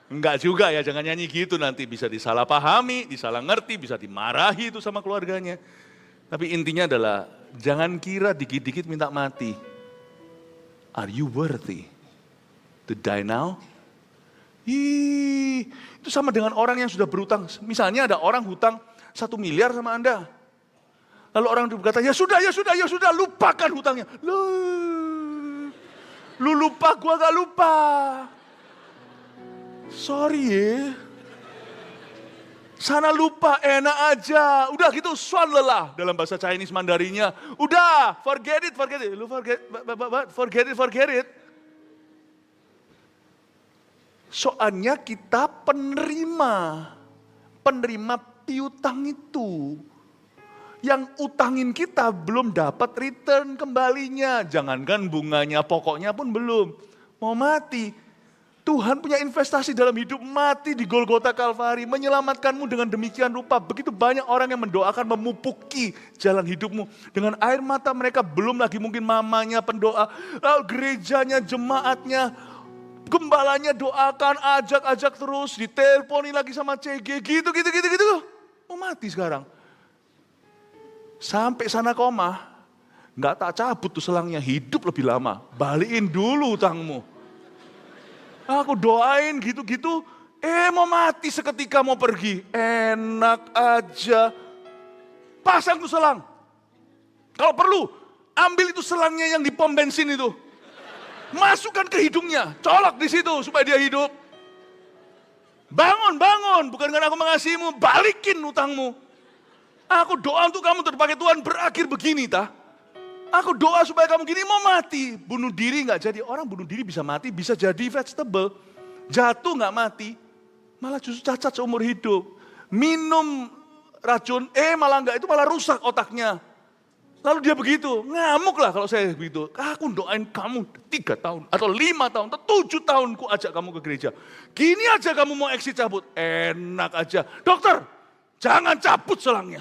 Enggak juga ya, jangan nyanyi gitu nanti bisa disalahpahami, disalah ngerti, bisa dimarahi itu sama keluarganya. Tapi intinya adalah jangan kira dikit-dikit minta mati. Are you worthy to die now? Itu sama dengan orang yang sudah berhutang. Misalnya ada orang hutang 1 miliar sama Anda. Lalu orang itu berkata, ya sudah, lupakan hutangnya. Lu lupa, gua gak lupa. Sorry ya. Sana lupa, enak aja. Udah gitu, suan lelah dalam bahasa Chinese Mandarinya. Udah, forget it. Lu forget it. Soalnya kita penerima piutang itu. Yang utangin kita belum dapat return kembalinya. Jangankan bunganya, pokoknya pun belum. Mau mati. Tuhan punya investasi dalam hidup, mati di Golgota Kalvari, menyelamatkanmu dengan demikian rupa. Begitu banyak orang yang mendoakan, memupuki jalan hidupmu. Dengan air mata mereka, belum lagi mungkin mamanya pendoa, lalu gerejanya, jemaatnya, gembalanya doakan, ajak terus, diteleponi lagi sama CG, gitu. Mau mati sekarang. Sampai sana koma, nggak tak cabut tuh selangnya, hidup lebih lama. Balikin dulu utangmu. Aku doain gitu-gitu, mau mati seketika mau pergi. Enak aja. Pasang tuh selang. Kalau perlu, ambil itu selangnya yang di pom bensin itu. Masukkan ke hidungnya, colok di situ supaya dia hidup. Bangun, bukan karena aku mengasihimu, balikin utangmu. Aku doa untuk kamu terpakai Tuhan berakhir begini, tah. Aku doa supaya kamu gini mau mati. Bunuh diri gak jadi. Orang bunuh diri bisa mati, bisa jadi vegetable. Jatuh gak mati. Malah justru cacat seumur hidup. Minum racun, malah enggak, itu malah rusak otaknya. Lalu dia begitu, ngamuk lah kalau saya begitu. Aku doain kamu 3 tahun, atau 5 tahun, atau 7 tahun ku ajak kamu ke gereja. Gini aja kamu mau exit cabut, enak aja. Dokter, jangan cabut selangnya.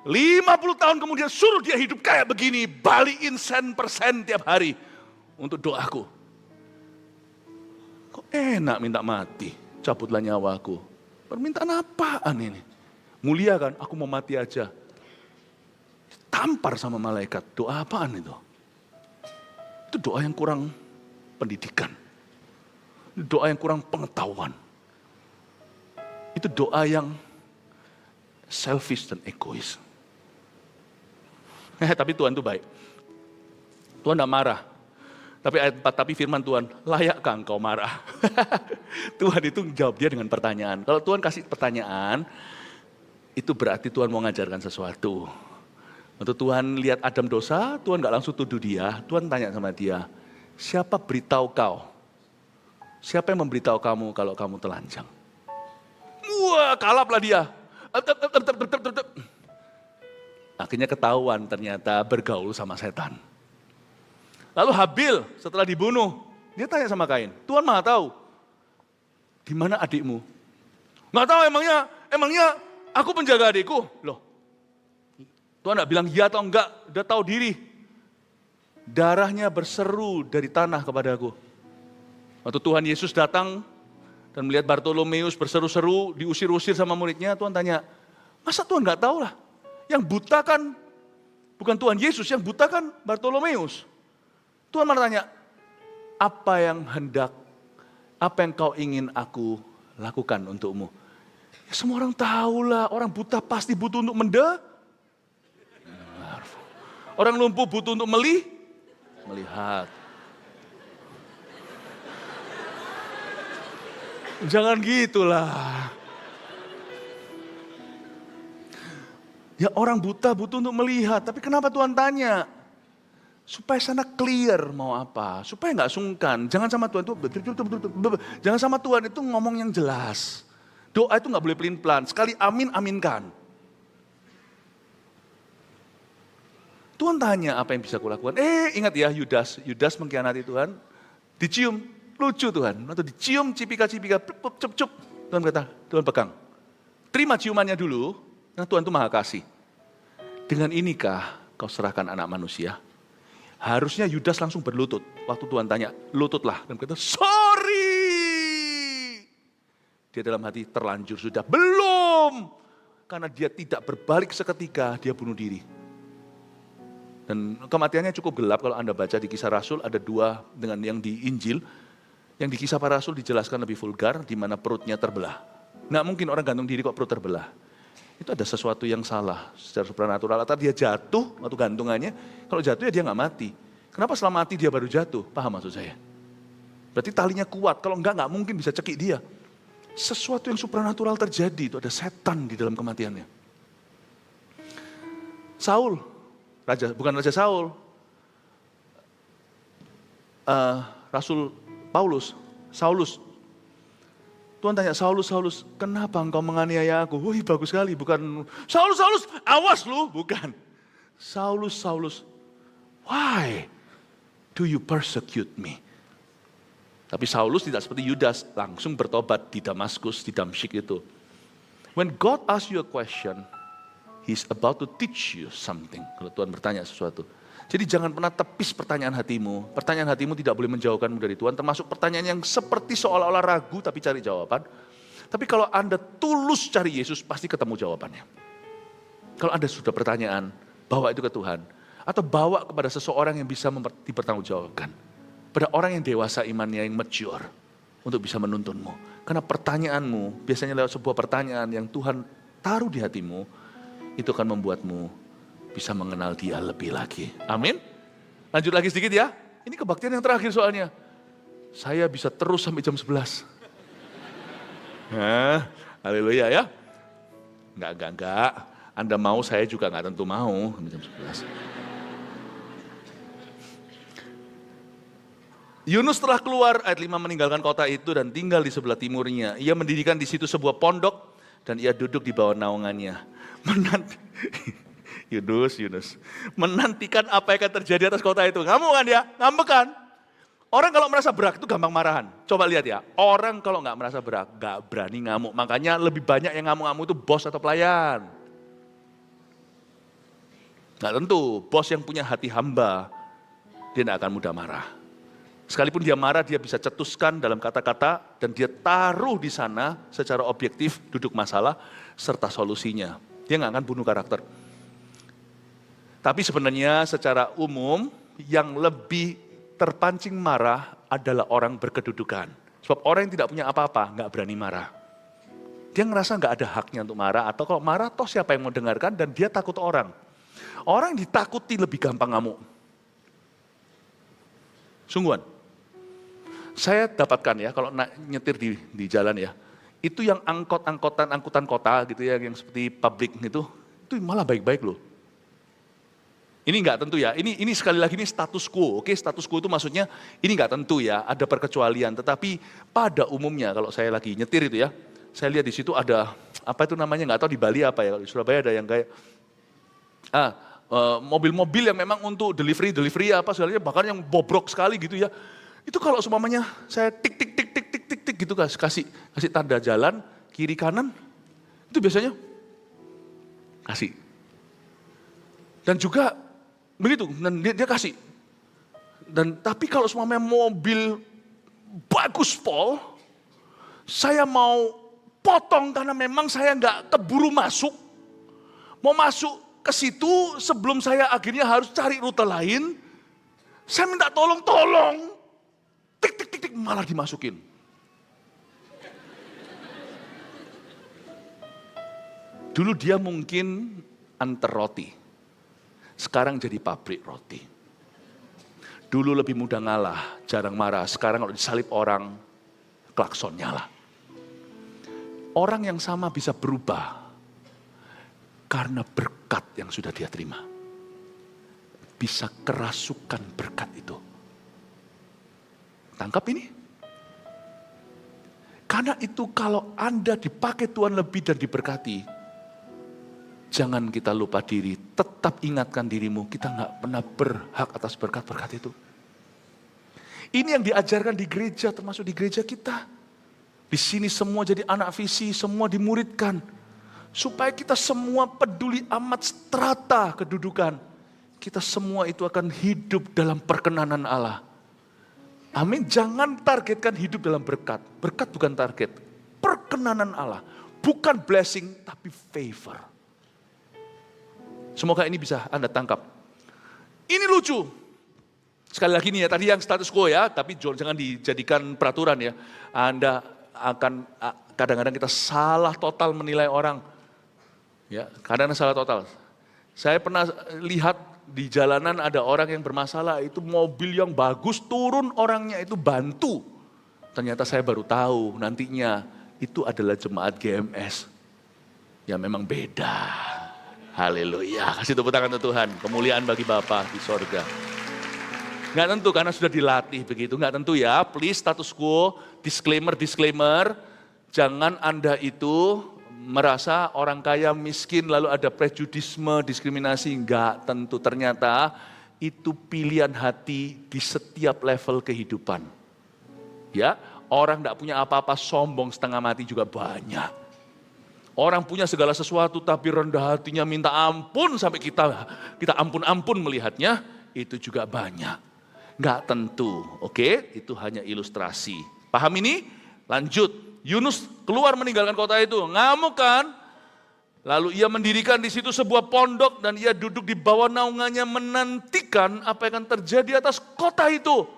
50 tahun kemudian suruh dia hidup kayak begini, balikin sen per sen tiap hari untuk doaku. Kok enak minta mati, cabutlah nyawaku. Permintaan apaan ini? Mulia kan, aku mau mati aja. ditampar sama malaikat. Doa apaan itu? Itu doa yang kurang pendidikan. Doa yang kurang pengetahuan. Itu doa yang selfish dan egois. Tapi Tuhan itu baik. Tuhan tidak marah. Tapi ayat 4, tapi firman Tuhan, layakkah engkau marah? Tuhan itu jawab dia dengan pertanyaan. Kalau Tuhan kasih pertanyaan, itu berarti Tuhan mau ngajarkan sesuatu. Waktu Tuhan lihat Adam dosa, Tuhan gak langsung tuduh dia. Tuhan tanya sama dia, siapa beritahu kau? Siapa yang memberitahu kamu kalau kamu telanjang? Wah, kalaplah dia. Akhirnya ketahuan ternyata bergaul sama setan. Lalu Habil setelah dibunuh, dia tanya sama Kain, Tuhan Maha tahu, di mana adikmu? Nggak tahu emangnya aku penjaga adikku? Loh, Tuhan nggak bilang iya atau enggak, udah tahu diri. Darahnya berseru dari tanah kepadaku. Waktu Tuhan Yesus datang dan melihat Bartolomeus berseru-seru, diusir-usir sama muridnya, Tuhan tanya, masa Tuhan nggak tahu lah? Yang buta kan bukan Tuhan Yesus, yang buta kan Bartolomeus. Tuhan malah tanya, apa yang kau ingin aku lakukan untukmu? Ya, semua orang tahu lah, orang buta pasti butuh untuk mendengar. Orang lumpuh butuh untuk melihat. Jangan gitulah. Ya orang buta butuh untuk melihat, tapi kenapa Tuhan tanya? Supaya sana clear mau apa, supaya nggak sungkan. Jangan sama Tuhan itu ngomong yang jelas. Doa itu nggak boleh pelin-pelan, sekali amin, aminkan. Tuhan tanya apa yang bisa kulakukan. Ingat ya Yudas mengkhianati Tuhan, dicium, lucu Tuhan. Atau dicium cipika-cipika, cup. Tuhan kata, Tuhan pegang. Terima ciumannya dulu, karena Tuhan itu maha kasih. Dengan inikah kau serahkan anak manusia? Harusnya Yudas langsung berlutut. Waktu Tuhan tanya, lututlah. Dan kata, sorry. Dia dalam hati terlanjur sudah. Belum. Karena dia tidak berbalik seketika, dia bunuh diri. Dan kematiannya cukup gelap kalau Anda baca di Kisah Rasul, ada dua dengan yang di Injil. Yang di Kisah Para Rasul dijelaskan lebih vulgar, di mana perutnya terbelah. Nggak mungkin orang gantung diri kok perut terbelah. Itu ada sesuatu yang salah secara supranatural. Atau dia jatuh waktu gantungannya, kalau jatuh ya dia nggak mati. Kenapa setelah mati dia baru jatuh? Paham maksud saya? Berarti talinya kuat, kalau enggak mungkin bisa cekik dia. Sesuatu yang supranatural terjadi, itu ada setan di dalam kematiannya. Saul, bukan Raja Saul, Rasul Saulus. Tuhan tanya, Saulus, kenapa engkau menganiaya aku? Wih, bagus sekali, bukan Saulus, awas lu, bukan. Saulus, why do you persecute me? Tapi Saulus tidak seperti Yudas, langsung bertobat di Damaskus, di Damsyik itu. When God asks you a question, He's about to teach you something. Kalau Tuhan bertanya sesuatu. Jadi jangan pernah tepis pertanyaan hatimu. Pertanyaan hatimu tidak boleh menjauhkanmu dari Tuhan. Termasuk pertanyaan yang seperti seolah-olah ragu tapi cari jawaban. Tapi kalau Anda tulus cari Yesus pasti ketemu jawabannya. Kalau Anda sudah pertanyaan, bawa itu ke Tuhan. Atau bawa kepada seseorang yang bisa dipertanggungjawabkan. Pada orang yang dewasa imannya, yang mature. Untuk bisa menuntunmu. Karena pertanyaanmu, biasanya lewat sebuah pertanyaan yang Tuhan taruh di hatimu. Itu akan membuatmu bisa mengenal Dia lebih lagi. Amin. Lanjut lagi sedikit ya. Ini kebaktian yang terakhir soalnya. Saya bisa terus sampai jam 11. Haleluya ya. Enggak. Anda mau, saya juga enggak tentu mau sampai jam 11. Yunus telah keluar, ayat 5, meninggalkan kota itu dan tinggal di sebelah timurnya. Ia mendirikan di situ sebuah pondok dan ia duduk di bawah naungannya. Yunus, menantikan apa yang akan terjadi atas kota itu. Ngamuk kan dia? Ngambek kan? Orang kalau merasa berat itu gampang marahan. Coba lihat ya, orang kalau nggak merasa berat, nggak berani ngamuk. Makanya lebih banyak yang ngamuk-ngamuk itu bos atau pelayan. Nggak tentu, bos yang punya hati hamba, dia nggak akan mudah marah. Sekalipun dia marah, dia bisa cetuskan dalam kata-kata, dan dia taruh di sana secara objektif, duduk masalah, serta solusinya. Dia nggak akan bunuh karakter. Tapi sebenarnya secara umum yang lebih terpancing marah adalah orang berkedudukan. Sebab orang yang tidak punya apa-apa nggak berani marah. Dia ngerasa nggak ada haknya untuk marah, atau kalau marah toh siapa yang mau dengarkan, dan dia takut orang. Orang yang ditakuti lebih gampang ngamuk. Sungguhan. Saya dapatkan ya, kalau nyetir di jalan ya, itu yang angkutan kota gitu ya, yang seperti publik gitu, itu malah baik-baik loh. Ini nggak tentu ya, ini sekali lagi ini status quo, oke? Status quo itu maksudnya ini nggak tentu ya, ada perkecualian. Tetapi pada umumnya kalau saya lagi nyetir itu ya, saya lihat di situ ada, apa itu namanya, nggak tahu di Bali apa ya, kalau di Surabaya ada yang kayak, mobil-mobil yang memang untuk delivery apa segalanya, bahkan yang bobrok sekali gitu ya. Itu kalau semuanya saya tik gitu kasih tanda jalan, kiri kanan, itu biasanya kasih. Dan juga begitu, dan dia kasih. Dan tapi kalau semuanya mobil bagus Paul, saya mau potong karena memang saya nggak keburu masuk. Mau masuk ke situ sebelum saya akhirnya harus cari rute lain. Saya minta tolong, tik malah dimasukin. Dulu dia mungkin antar roti. Sekarang jadi pabrik roti. Dulu lebih mudah ngalah, jarang marah. Sekarang kalau disalip orang, klakson nyala. Orang yang sama bisa berubah karena berkat yang sudah dia terima. Bisa kerasukan berkat itu. Tangkap ini? Karena itu kalau Anda dipakai Tuhan lebih dan diberkati, jangan kita lupa diri, tetap ingatkan dirimu, kita nggak pernah berhak atas berkat-berkat itu. Ini yang diajarkan di gereja, termasuk di gereja kita. Di sini semua jadi anak visi, semua dimuridkan. Supaya kita semua peduli amat strata kedudukan. Kita semua itu akan hidup dalam perkenanan Allah. Amin, jangan targetkan hidup dalam berkat. Berkat bukan target, perkenanan Allah. Bukan blessing, tapi favor. Semoga ini bisa Anda tangkap. Ini lucu. Sekali lagi nih ya, tadi yang status quo ya, tapi jangan dijadikan peraturan ya. Anda akan, kadang-kadang kita salah total menilai orang. Ya, kadang-kadang salah total. Saya pernah lihat di jalanan ada orang yang bermasalah, itu mobil yang bagus, turun orangnya itu bantu. Ternyata saya baru tahu nantinya itu adalah jemaat GMS. Ya memang beda. Haleluya, kasih tepuk tangan untuk Tuhan. Kemuliaan bagi Bapa di sorga. Nggak tentu karena sudah dilatih begitu, nggak tentu ya. Please status quo, disclaimer. Jangan Anda itu merasa orang kaya miskin lalu ada prejudisme, diskriminasi. Nggak tentu, ternyata itu pilihan hati di setiap level kehidupan. Ya, orang nggak punya apa-apa sombong setengah mati juga banyak. Orang punya segala sesuatu tapi rendah hatinya minta ampun sampai kita ampun-ampun melihatnya, itu juga banyak. Nggak tentu, oke? Itu hanya ilustrasi. Paham ini? Lanjut. Yunus keluar meninggalkan kota itu, ngamuk kan? Lalu ia mendirikan di situ sebuah pondok dan ia duduk di bawah naungannya menantikan apa yang akan terjadi atas kota itu.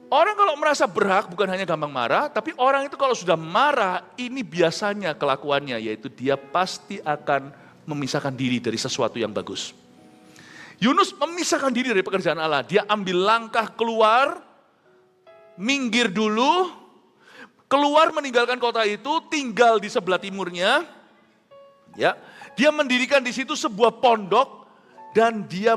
Orang kalau merasa berhak bukan hanya gampang marah, tapi orang itu kalau sudah marah, ini biasanya kelakuannya, yaitu dia pasti akan memisahkan diri dari sesuatu yang bagus. Yunus memisahkan diri dari pekerjaan Allah, dia ambil langkah keluar, minggir dulu, keluar meninggalkan kota itu, tinggal di sebelah timurnya, ya, dia mendirikan di situ sebuah pondok, dan dia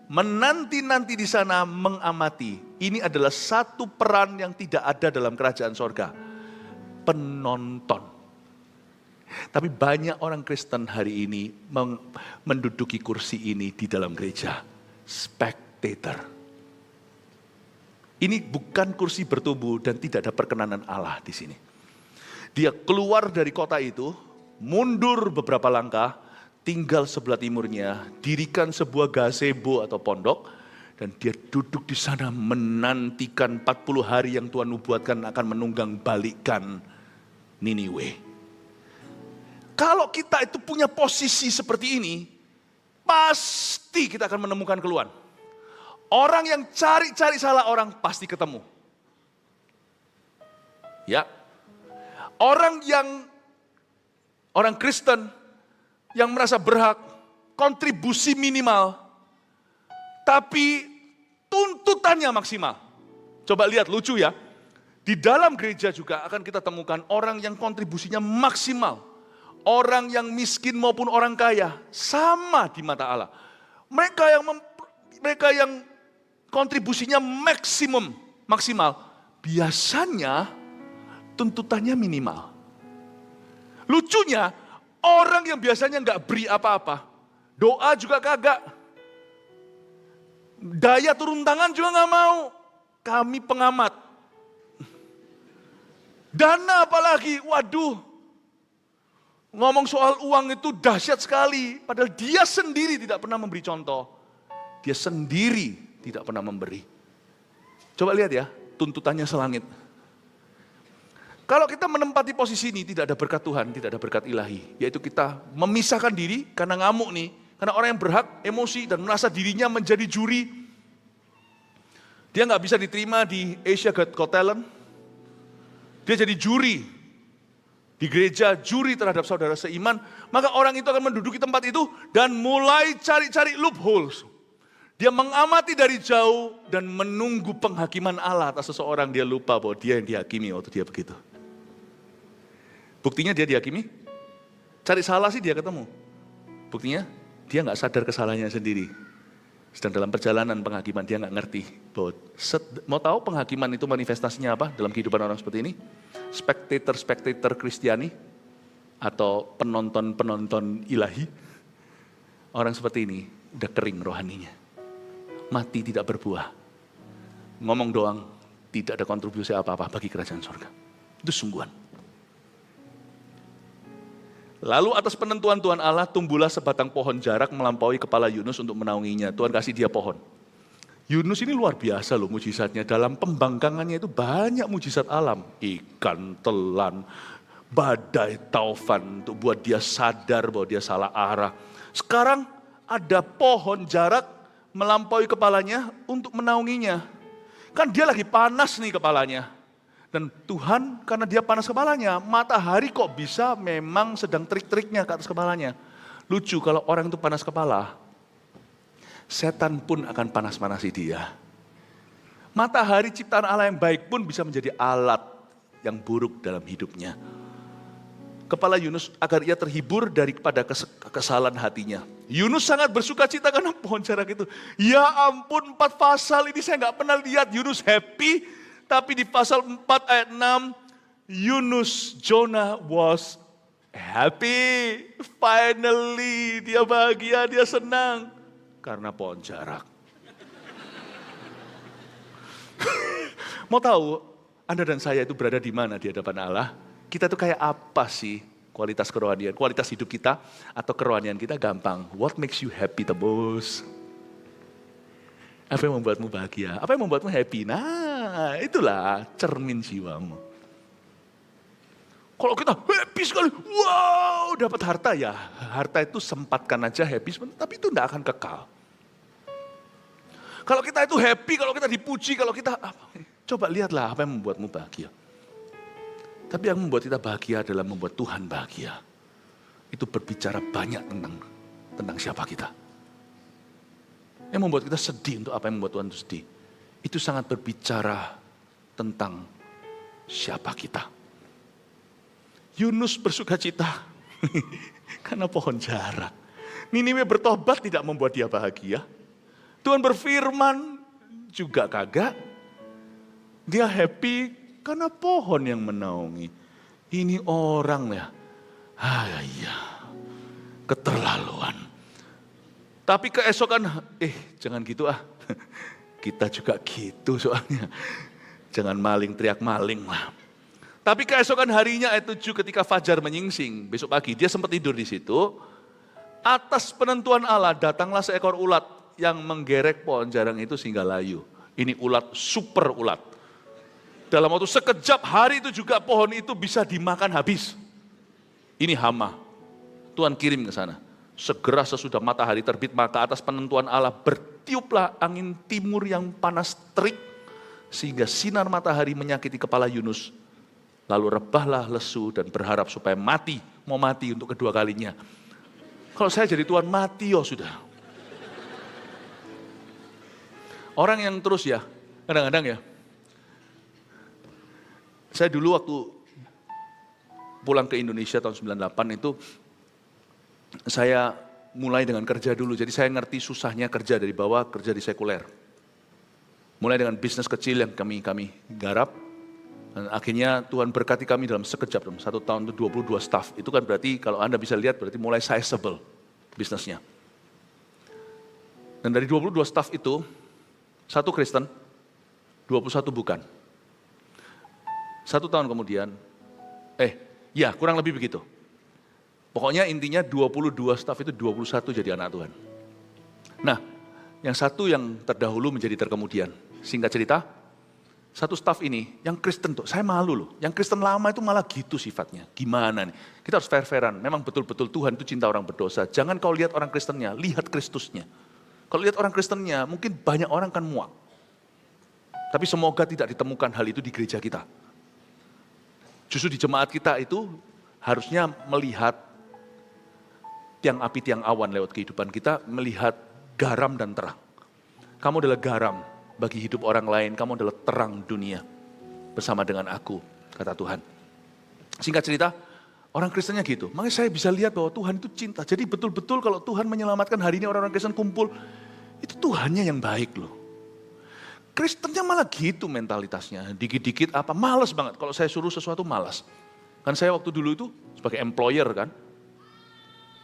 menanti di sana mengamati. Ini adalah satu peran yang tidak ada dalam kerajaan sorga. Penonton. Tapi banyak orang Kristen hari ini menduduki kursi ini di dalam gereja. Spectator. Ini bukan kursi bertumbuh dan tidak ada perkenanan Allah di sini. Dia keluar dari kota itu, mundur beberapa langkah, tinggal sebelah timurnya, dirikan sebuah gazebo atau pondok, dan dia duduk di sana menantikan 40 hari yang Tuhan nubuatkan akan menunggang balikkan Niniwe. Kalau kita itu punya posisi seperti ini, pasti kita akan menemukan keluhan. Orang yang cari-cari salah orang pasti ketemu. Ya. Orang Kristen yang merasa berhak, kontribusi minimal, tapi tuntutannya maksimal. Coba lihat, lucu ya. Di dalam gereja juga akan kita temukan orang yang kontribusinya maksimal. Orang yang miskin maupun orang kaya sama di mata Allah. Mereka yang kontribusinya maksimal, biasanya tuntutannya minimal. Lucunya, orang yang biasanya nggak beri apa-apa, doa juga kagak, daya turun tangan juga nggak mau. Kami pengamat, dana apalagi, waduh. Ngomong soal uang itu dahsyat sekali, padahal dia sendiri tidak pernah memberi contoh. Dia sendiri tidak pernah memberi. Coba lihat ya, tuntutannya selangit. Kalau kita menempati posisi ini, tidak ada berkat Tuhan, tidak ada berkat ilahi. Yaitu kita memisahkan diri karena ngamuk nih. Karena orang yang berhak, emosi dan merasa dirinya menjadi juri. Dia nggak bisa diterima di Asia Got Talent. Dia jadi juri di gereja, juri terhadap saudara seiman, maka orang itu akan menduduki tempat itu dan mulai cari-cari loopholes. Dia mengamati dari jauh dan menunggu penghakiman Allah atas seseorang. Dia lupa bahwa dia yang dihakimi waktu dia begitu. Buktinya dia dihakimi, cari salah sih dia ketemu. Buktinya dia nggak sadar kesalahannya sendiri. Sedang dalam perjalanan penghakiman dia nggak ngerti bahwa mau tahu penghakiman itu manifestasinya apa dalam kehidupan orang seperti ini? Spectator Kristiani atau penonton ilahi. Orang seperti ini udah kering rohaninya. Mati tidak berbuah. Ngomong doang, tidak ada kontribusi apa-apa bagi kerajaan surga. Itu sungguhan. Lalu atas penentuan Tuhan Allah tumbuhlah sebatang pohon jarak melampaui kepala Yunus untuk menaunginya. Tuhan kasih dia pohon. Yunus ini luar biasa loh mujizatnya. Dalam pembangkangannya itu banyak mujizat alam. Ikan, telan, badai, taufan untuk buat dia sadar bahwa dia salah arah. Sekarang ada pohon jarak melampaui kepalanya untuk menaunginya. Kan dia lagi panas nih kepalanya. Dan Tuhan karena dia panas kepalanya, matahari kok bisa memang sedang trik-triknya ke atas kepalanya. Lucu kalau orang itu panas kepala, setan pun akan panas-panasi dia. Matahari ciptaan Allah yang baik pun bisa menjadi alat yang buruk dalam hidupnya. Kepala Yunus agar ia terhibur daripada kesalahan hatinya. Yunus sangat bersuka cita karena pohon jarak itu. Ya ampun, 4 pasal ini saya nggak pernah lihat Yunus happy. Tapi di pasal 4 ayat 6, Jonah was happy. Finally, dia bahagia, dia senang. Karena pohon jarak. Mau tahu, Anda dan saya itu berada di mana di hadapan Allah? Kita tuh kayak apa sih kualitas kerohanian, kualitas hidup kita atau kerohanian kita gampang. What makes you happy the most? Apa yang membuatmu bahagia? Apa yang membuatmu happy? Nah, itulah cermin jiwamu. Kalau kita happy sekali, wow, dapat harta ya. Harta itu sempatkan aja happy, tapi itu tidak akan kekal. Kalau kita itu happy, kalau kita dipuji, kalau kita, coba lihatlah apa yang membuatmu bahagia. Tapi yang membuat kita bahagia adalah membuat Tuhan bahagia. Itu berbicara banyak tentang siapa kita. Yang membuat kita sedih untuk apa yang membuat Tuhan itu sedih. Itu sangat berbicara tentang siapa kita. Yunus bersuka cita karena pohon jarak. Niniwe bertobat tidak membuat dia bahagia. Tuhan berfirman juga kagak. Dia happy karena pohon yang menaungi. Ini orang ya, keterlaluan. Tapi keesokan, jangan gitu ah. Kita juga gitu soalnya. Jangan maling, teriak maling lah. Tapi keesokan harinya ayat 7 ketika fajar menyingsing. Besok pagi dia sempat tidur di situ. Atas penentuan Allah datanglah seekor ulat yang menggerek pohon jarang itu sehingga layu. Ini ulat, super ulat. Dalam waktu sekejap hari itu juga pohon itu bisa dimakan habis. Ini hama. Tuhan kirim ke sana. Segera sesudah matahari terbit, maka atas penentuan Allah bertiuplah angin timur yang panas terik, sehingga sinar matahari menyakiti kepala Yunus. Lalu rebahlah lesu dan berharap supaya mati, mau mati untuk kedua kalinya. Kalau saya jadi Tuhan mati, sudah. Orang yang terus ya, kadang-kadang ya, saya dulu waktu pulang ke Indonesia tahun 98 itu, saya mulai dengan kerja dulu, jadi saya ngerti susahnya kerja dari bawah, kerja di sekuler. Mulai dengan bisnis kecil yang kami garap, dan akhirnya Tuhan berkati kami dalam sekejap, dalam 1 tahun itu 22 staff. Itu kan berarti kalau Anda bisa lihat berarti mulai sizable bisnisnya. Dan dari 22 staff itu, 1 Kristen, 21 bukan. 1 tahun kemudian, kurang lebih begitu. Pokoknya intinya 22 staf itu 21 jadi anak Tuhan. Nah, yang satu yang terdahulu menjadi terkemudian. Singkat cerita, 1 staf ini, yang Kristen tuh, saya malu loh. Yang Kristen lama itu malah gitu sifatnya. Gimana nih? Kita harus fair-fairan. Memang betul-betul Tuhan itu cinta orang berdosa. Jangan kau lihat orang Kristennya, lihat Kristusnya. Kalau lihat orang Kristennya, mungkin banyak orang kan muak. Tapi semoga tidak ditemukan hal itu di gereja kita. Justru di jemaat kita itu harusnya melihat tiang api, tiang awan lewat kehidupan kita, melihat garam dan terang. Kamu adalah garam bagi hidup orang lain, kamu adalah terang dunia bersama dengan aku, kata Tuhan. Singkat cerita, orang Kristennya gitu. Makanya saya bisa lihat bahwa Tuhan itu cinta. Jadi betul-betul kalau Tuhan menyelamatkan hari ini orang-orang Kristen kumpul, itu Tuhannya yang baik loh. Kristennya malah gitu mentalitasnya, dikit-dikit apa, malas banget. Kalau saya suruh sesuatu malas. Kan saya waktu dulu itu sebagai employer kan,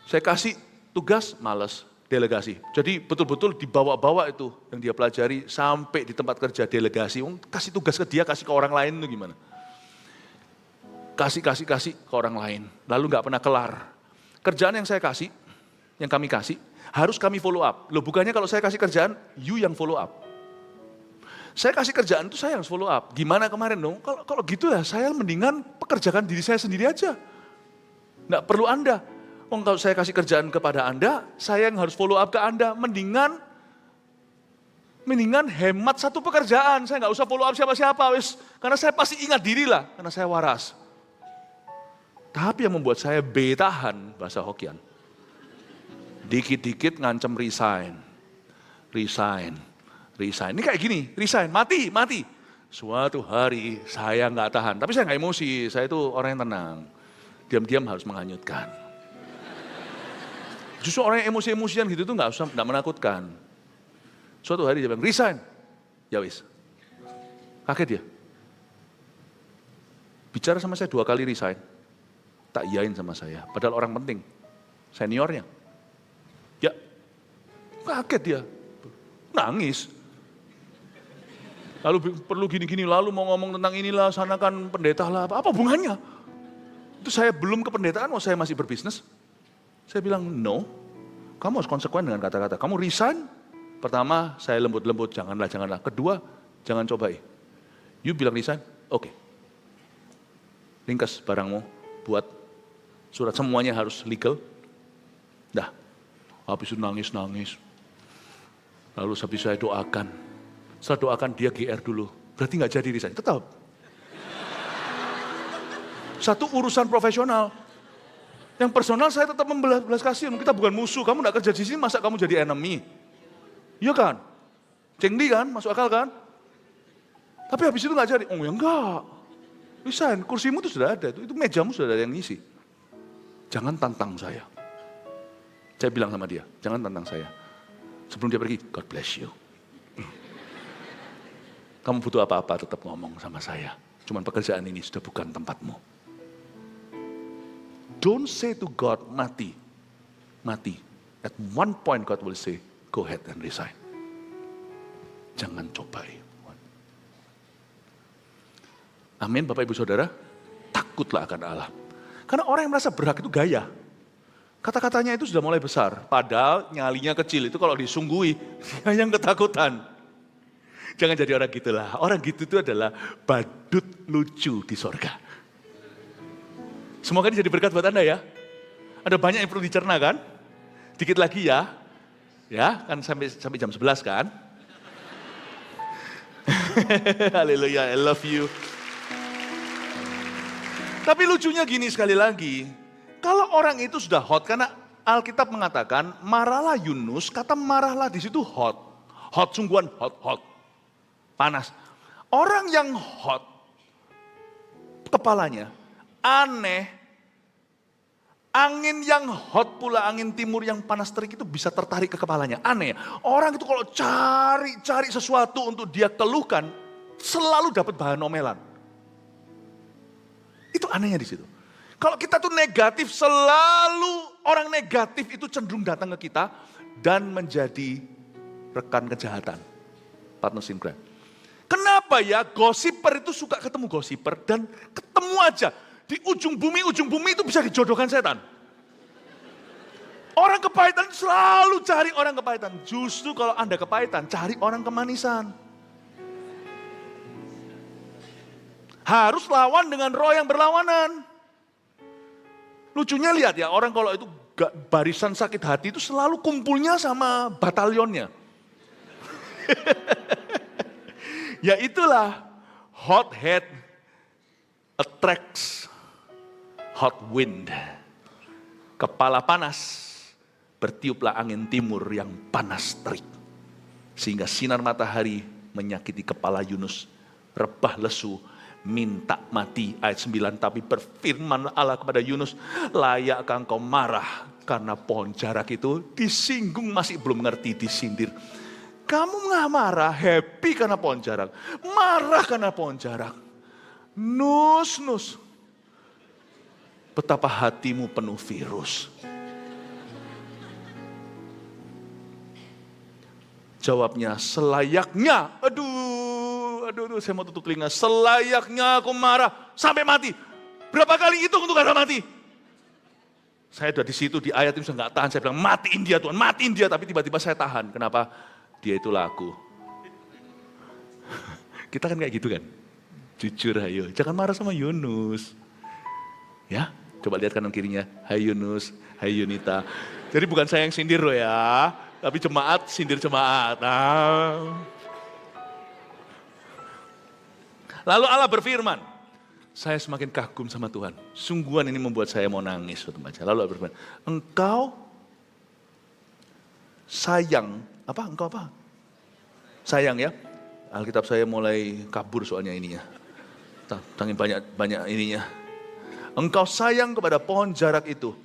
saya kasih tugas, malas, delegasi. Jadi betul-betul dibawa-bawa itu yang dia pelajari sampai di tempat kerja delegasi. Kasih tugas ke dia, kasih ke orang lain itu gimana? Kasih ke orang lain. Lalu nggak pernah kelar. Kerjaan yang saya kasih, yang kami kasih, harus kami follow up. Loh bukannya kalau saya kasih kerjaan, you yang follow up. Saya kasih kerjaan itu saya yang follow up. Gimana kemarin dong? Kalau gitu ya saya mendingan pekerjakan diri saya sendiri aja. Nggak perlu Anda. Kalau saya kasih kerjaan kepada Anda, saya yang harus follow up ke Anda. Mendingan hemat satu pekerjaan. Saya nggak usah follow up siapa-siapa. Karena saya pasti ingat diri lah. Karena saya waras. Tapi yang membuat saya betahan, bahasa Hokian. Dikit-dikit ngancem resign. Ini kayak gini, resign, mati. Suatu hari saya nggak tahan. Tapi saya nggak emosi, saya itu orang yang tenang. Diam-diam harus menghanyutkan. Justru orang yang emosi-emosian gitu tuh nggak menakutkan. Suatu hari dia bilang, resign. Ya wis. Kaget dia. Bicara sama saya 2 kali resign. Tak iyain sama saya. Padahal orang penting. Seniornya. Ya. Kaget dia. Nangis. Lalu perlu gini-gini, lalu mau ngomong tentang inilah, sana kan pendeta lah. Apa hubungannya? Itu saya belum ke pendetaan, saya masih berbisnis. Saya bilang, no. Kamu harus konsekuen dengan kata-kata. Kamu resign. Pertama, saya lembut-lembut, janganlah. Kedua, jangan cobai. You bilang resign, oke. Ringkas barangmu, buat surat semuanya harus legal. Dah, habis itu nangis. Lalu habis saya doakan. Setelah doakan dia GR dulu. Berarti nggak jadi resign, tetap. Satu urusan profesional. Yang personal saya tetap membelas kasihan. Kita bukan musuh, kamu nggak kerja di sini, masa kamu jadi enemy? Iya kan? Cengdi kan, masuk akal kan? Tapi habis itu nggak jadi. Oh ya enggak. Resign, kursimu itu sudah ada, itu mejamu sudah ada yang ngisi. Jangan tantang saya. Saya bilang sama dia, jangan tantang saya. Sebelum dia pergi, God bless you. Kamu butuh apa-apa tetap ngomong sama saya. Cuman pekerjaan ini sudah bukan tempatmu. Don't say to God, mati. At one point God will say, go ahead and resign. Jangan cobai. Amin Bapak Ibu Saudara. Takutlah akan Allah. Karena orang yang merasa berhak itu gaya. Kata-katanya itu sudah mulai besar. Padahal nyalinya kecil itu kalau disunggui, dia yang ketakutan. Jangan jadi orang gitulah. Orang gitu itu adalah badut lucu di sorga. Semoga ini jadi berkat buat Anda ya. Ada banyak yang perlu dicerna kan. Dikit lagi ya. Ya, kan sampai jam 11 kan? Haleluya, I love you. Tapi lucunya gini sekali lagi, kalau orang itu sudah hot, karena Alkitab mengatakan marahlah Yunus, kata marahlah di situ hot. Hot sungguhan, hot. Panas. Orang yang hot, kepalanya aneh, angin yang hot pula, angin timur yang panas terik itu bisa tertarik ke kepalanya. Aneh. Orang itu kalau cari sesuatu untuk dia keluhkan, selalu dapat bahan omelan. Itu anehnya di situ. Kalau kita tuh negatif, selalu orang negatif itu cenderung datang ke kita dan menjadi rekan kejahatan. Partners in crime. Kenapa ya gosiper itu suka ketemu gosiper dan ketemu aja. Di ujung bumi itu bisa dijodohkan setan. Orang kepahitan selalu cari orang kepahitan. Justru kalau Anda kepahitan, cari orang kemanisan. Harus lawan dengan roh yang berlawanan. Lucunya lihat ya, orang kalau itu barisan sakit hati itu selalu kumpulnya sama batalionnya. Ya itulah, hot head attracts hot wind. Kepala panas, bertiuplah angin timur yang panas terik. Sehingga sinar matahari menyakiti kepala Yunus, rebah lesu, minta mati. Ayat 9, tapi berfirman Allah kepada Yunus, layakkah engkau marah karena pohon jarak itu disinggung, masih belum ngerti, disindir. Kamu nggak marah, happy karena pohon jarak. Marah karena pohon jarak. Nus. Betapa hatimu penuh virus. Jawabnya, selayaknya, aduh, saya mau tutup telinga. Selayaknya aku marah sampai mati. Berapa kali itu untuk kata mati? Saya udah di situ, di ayat ini sudah nggak tahan. Saya bilang, matiin dia Tuhan, matiin dia. Tapi tiba-tiba saya tahan. Kenapa? Dia itulah aku. Kita kan kayak gitu kan? Jujur ayo, jangan marah sama Yunus. Ya, coba lihat kanan kirinya. Hai Yunus, hai Yunita. Jadi bukan saya yang sindir loh ya. Tapi jemaat sindir jemaat. Lalu Allah berfirman, saya semakin kagum sama Tuhan. Sungguhan ini membuat saya mau nangis. Lalu Allah berfirman, engkau sayang, engkau apa? Sayang ya. Alkitab saya mulai kabur soalnya ininya. Tangin banyak ininya. Engkau sayang kepada pohon jarak itu,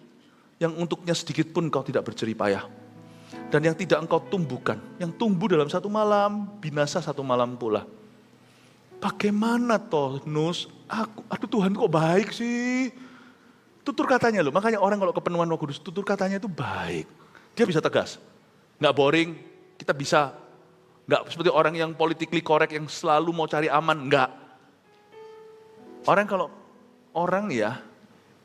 yang untuknya sedikit pun kau tidak berjerih payah. Dan yang tidak engkau tumbuhkan, yang tumbuh dalam satu malam, binasa satu malam pula. Bagaimana toh Nus? Aduh Tuhan kok baik sih. Tutur katanya loh, makanya orang kalau kepenuhan Roh Kudus, tutur katanya itu baik. Dia bisa tegas, nggak boring, kita bisa. Nggak seperti orang yang politically correct, yang selalu mau cari aman, nggak.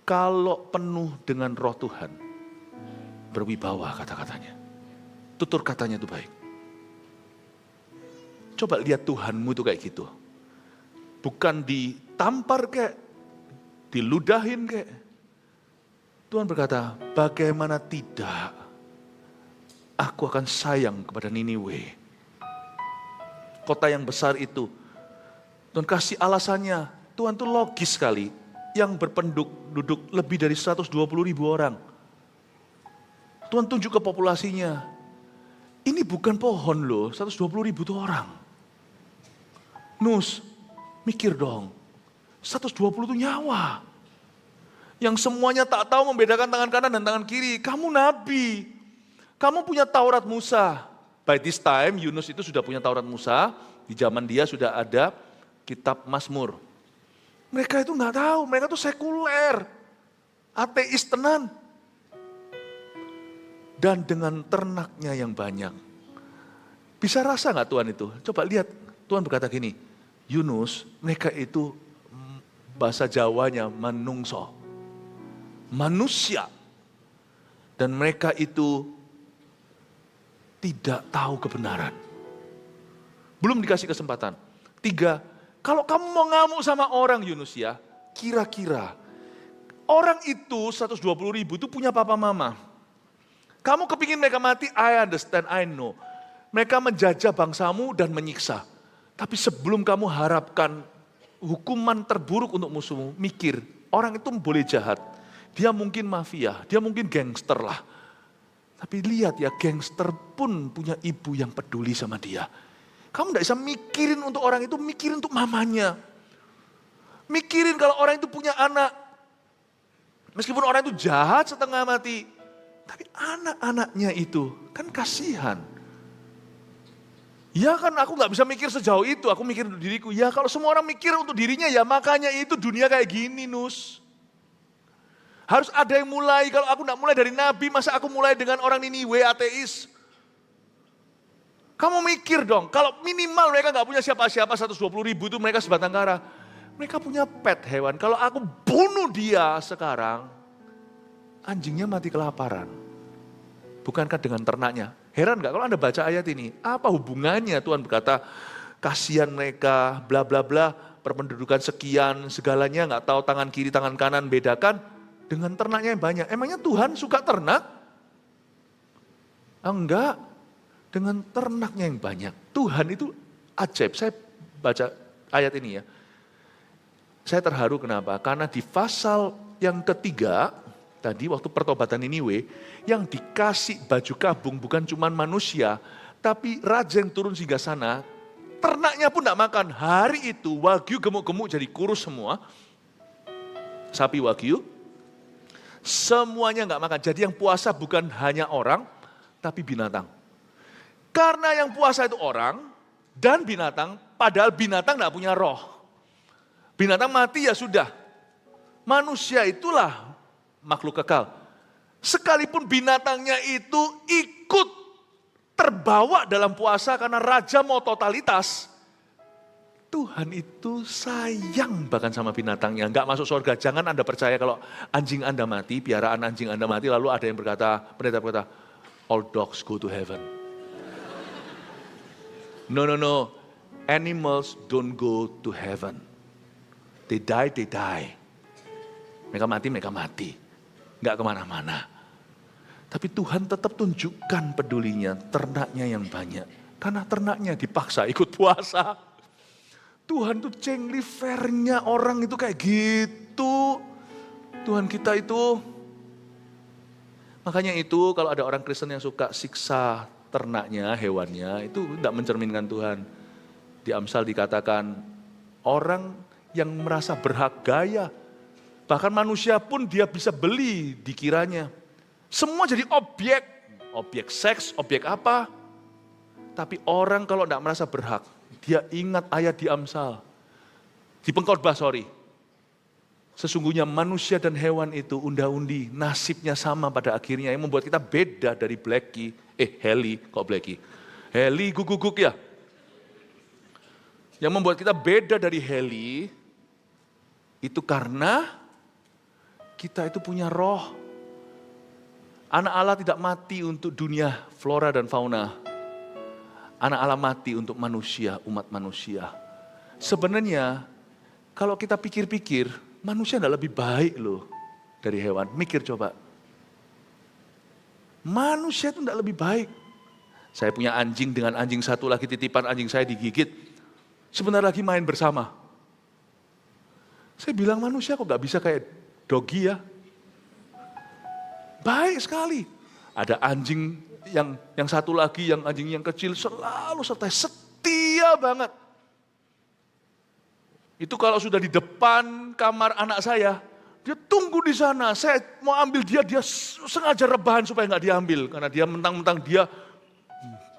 Kalau penuh dengan Roh Tuhan, berwibawa kata-katanya. Tutur katanya itu baik. Coba lihat Tuhanmu itu kayak gitu. Bukan ditampar kayak, diludahin kayak. Tuhan berkata, bagaimana tidak, aku akan sayang kepada Niniwe. Kota yang besar itu. Tuhan kasih alasannya, Tuhan itu logis sekali. Yang berpenduduk lebih dari 120.000 orang. Tuhan tunjuk ke populasinya. Ini bukan pohon loh, 120.000 itu orang. Nus, mikir dong, 120 itu nyawa. Yang semuanya tak tahu membedakan tangan kanan dan tangan kiri. Kamu nabi, kamu punya Taurat Musa. By this time Yunus itu sudah punya Taurat Musa. Di zaman dia sudah ada kitab Mazmur. Mereka itu nggak tahu, mereka itu sekuler. Ateis tenan. Dan dengan ternaknya yang banyak. Bisa rasa nggak Tuhan itu? Coba lihat, Tuhan berkata gini, Yunus, mereka itu bahasa Jawanya manungso. Manusia. Dan mereka itu tidak tahu kebenaran. Belum dikasih kesempatan. 3, kalau kamu mau ngamuk sama orang Yunus ya, kira-kira orang itu 120.000 itu punya papa mama. Kamu kepingin mereka mati, I understand, I know. Mereka menjajah bangsamu dan menyiksa. Tapi sebelum kamu harapkan hukuman terburuk untuk musuhmu, mikir, orang itu boleh jahat. Dia mungkin mafia, dia mungkin gangster lah. Tapi lihat ya, gangster pun punya ibu yang peduli sama dia. Kamu tidak bisa mikirin untuk orang itu, mikirin untuk mamanya. Mikirin kalau orang itu punya anak. Meskipun orang itu jahat setengah mati. Tapi anak-anaknya itu kan kasihan. Ya kan aku gak bisa mikir sejauh itu, aku mikir untuk diriku. Ya kalau semua orang mikir untuk dirinya ya makanya itu dunia kayak gini Nus. Harus ada yang mulai, kalau aku gak mulai dari Nabi, masa aku mulai dengan orang Niniwe ateis? Kamu mikir dong, kalau minimal mereka gak punya siapa-siapa 120 ribu itu mereka sebatang kara. Mereka punya pet hewan, kalau aku bunuh dia sekarang, anjingnya mati kelaparan. Bukankah dengan ternaknya? Heran gak kalau Anda baca ayat ini? Apa hubungannya Tuhan berkata, kasihan mereka, bla bla bla, perpendudukan sekian, segalanya gak tahu tangan kiri, tangan kanan, bedakan dengan ternaknya yang banyak. Emangnya Tuhan suka ternak? Enggak, dengan ternaknya yang banyak. Tuhan itu ajaib. Saya baca ayat ini ya. Saya terharu kenapa? Karena di pasal yang ketiga, tadi waktu pertobatan Niniwe, yang dikasih baju kabung bukan cuma manusia, tapi raja yang turun singgah sana, ternaknya pun tidak makan. Hari itu wagyu gemuk-gemuk jadi kurus semua, sapi wagyu, semuanya nggak makan. Jadi yang puasa bukan hanya orang, tapi binatang. Karena yang puasa itu orang dan binatang, padahal binatang nggak punya roh. Binatang mati ya sudah. Manusia itulah makhluk kekal. Sekalipun binatangnya itu ikut terbawa dalam puasa karena raja mau totalitas. Tuhan itu sayang bahkan sama binatangnya. Enggak masuk surga. Jangan Anda percaya kalau anjing Anda mati, piaraan anjing Anda mati, lalu ada yang berkata, pendeta berkata, all dogs go to heaven. No. Animals don't go to heaven. They die. Mereka mati. Enggak kemana-mana. Tapi Tuhan tetap tunjukkan pedulinya, ternaknya yang banyak. Karena ternaknya dipaksa ikut puasa. Tuhan tuh cengli fairnya orang itu kayak gitu. Tuhan kita itu. Makanya itu kalau ada orang Kristen yang suka siksa ternaknya, hewannya, itu tidak mencerminkan Tuhan. Di Amsal dikatakan, orang yang merasa berhak gaya. Bahkan manusia pun dia bisa beli dikiranya. Semua jadi objek seks, objek apa. Tapi orang kalau tidak merasa berhak, dia ingat ayat di Amsal. Di Pengkhotbah, sesungguhnya manusia dan hewan itu unda-undi, nasibnya sama pada akhirnya. Yang membuat kita beda dari Heli guguk ya. Yang membuat kita beda dari Heli, itu karena kita itu punya roh. Anak Allah tidak mati untuk dunia flora dan fauna. Anak Allah mati untuk manusia, umat manusia. Sebenarnya kalau kita pikir-pikir, manusia tidak lebih baik loh dari hewan. Mikir coba. Manusia itu tidak lebih baik. Saya punya anjing dengan anjing satu lagi titipan anjing saya digigit. Sebentar lagi main bersama. Saya bilang manusia kok gak bisa kayak dogi ya. Baik sekali. Ada anjing yang satu lagi, yang anjing yang kecil selalu setia banget. Itu kalau sudah di depan kamar anak saya, dia tunggu di sana. Saya mau ambil dia sengaja rebahan supaya gak diambil. Karena dia mentang-mentang dia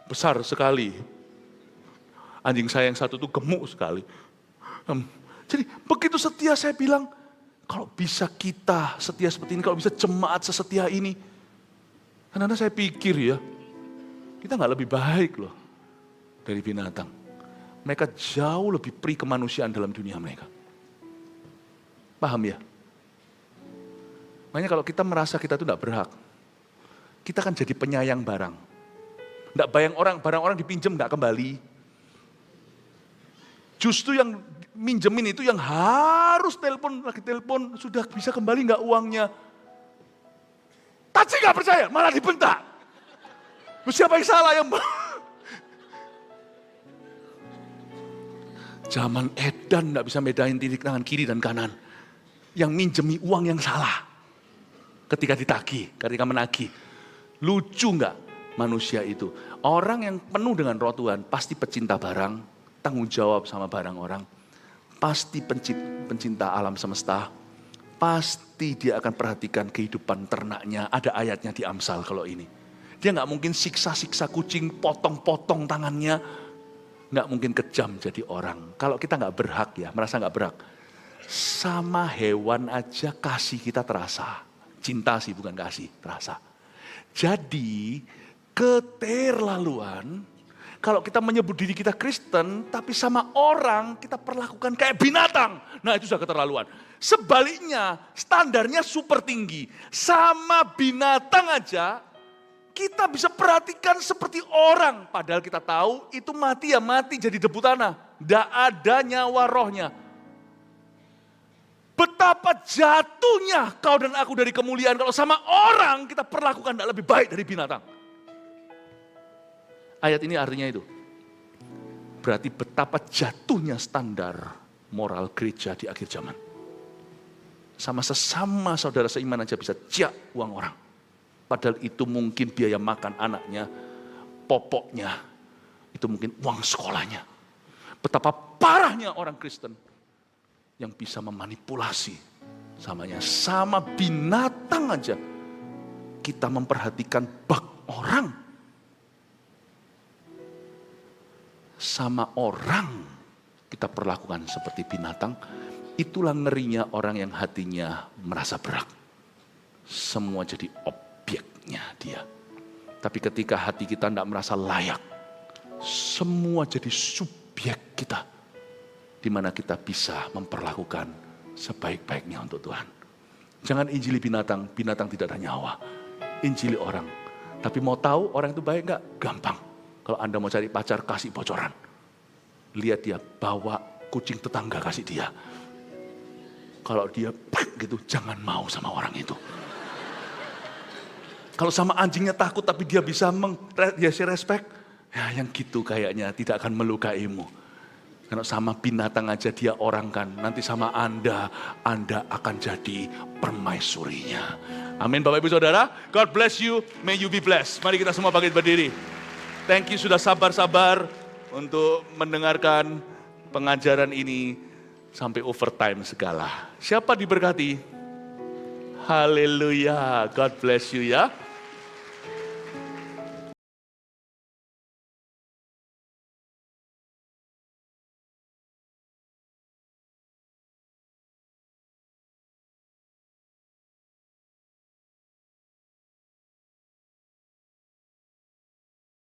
besar sekali. Anjing saya yang satu itu gemuk sekali. Jadi begitu setia saya bilang, kalau bisa kita setia seperti ini, kalau bisa jemaat sesetia ini. Karena saya pikir ya, kita gak lebih baik loh dari binatang. Mereka jauh lebih pri kemanusiaan dalam dunia mereka. Paham ya? Makanya kalau kita merasa kita itu gak berhak, kita kan jadi penyayang barang. Gak bayang orang, barang orang dipinjam gak kembali. Justru yang minjemin itu yang harus lagi telepon, sudah bisa kembali nggak uangnya. Tapi nggak percaya, malah dibentak. Siapa yang salah yang zaman edan nggak bisa bedain titik tangan kiri dan kanan. Yang minjemi uang yang salah. Ketika ditagih, ketika menagih. Lucu nggak manusia itu? Orang yang penuh dengan roh Tuhan pasti pecinta barang, tanggung jawab sama barang orang. Pasti pencinta alam semesta. Pasti dia akan perhatikan kehidupan ternaknya. Ada ayatnya di Amsal kalau ini. Dia nggak mungkin siksa-siksa kucing, potong-potong tangannya. Nggak mungkin kejam jadi orang. Kalau kita nggak berhak ya, merasa nggak berhak. Sama hewan aja kasih kita terasa. Cinta sih bukan kasih, terasa. Jadi keterlaluan, kalau kita menyebut diri kita Kristen, tapi sama orang kita perlakukan kayak binatang. Nah itu sudah keterlaluan. Sebaliknya, standarnya super tinggi. Sama binatang aja, kita bisa perhatikan seperti orang. Padahal kita tahu itu mati ya mati jadi debu tanah. Tidak ada nyawa rohnya. Betapa jatuhnya kau dan aku dari kemuliaan. Kalau sama orang kita perlakukan tidak lebih baik dari binatang. Ayat ini artinya itu. Berarti betapa jatuhnya standar moral gereja di akhir zaman. Sama sesama saudara seiman aja bisa jak uang orang. Padahal itu mungkin biaya makan anaknya, popoknya, itu mungkin uang sekolahnya. Betapa parahnya orang Kristen yang bisa memanipulasi samanya. Sama binatang aja kita memperhatikan bak orang. Sama orang kita perlakukan seperti binatang. Itulah ngerinya orang yang hatinya merasa berat. Semua jadi objeknya dia. Tapi ketika hati kita tidak merasa layak, semua jadi subjek kita. Di mana kita bisa memperlakukan sebaik-baiknya untuk Tuhan. Jangan injili binatang, binatang tidak ada nyawa. Injili orang. Tapi mau tahu orang itu baik enggak? Gampang. Kalau Anda mau cari pacar, kasih bocoran. Lihat dia bawa kucing tetangga, kasih dia. Kalau dia gitu, jangan mau sama orang itu. Kalau sama anjingnya takut tapi dia bisa respect, ya yang gitu kayaknya tidak akan melukaimu. Kalau sama binatang aja dia orang kan, nanti sama Anda akan jadi permaisurinya. Amin Bapak Ibu Saudara, God bless you, may you be blessed. Mari kita semua bangkit berdiri. Thank you sudah sabar-sabar untuk mendengarkan pengajaran ini sampai overtime segala. Siapa diberkati? Haleluya, God bless you ya.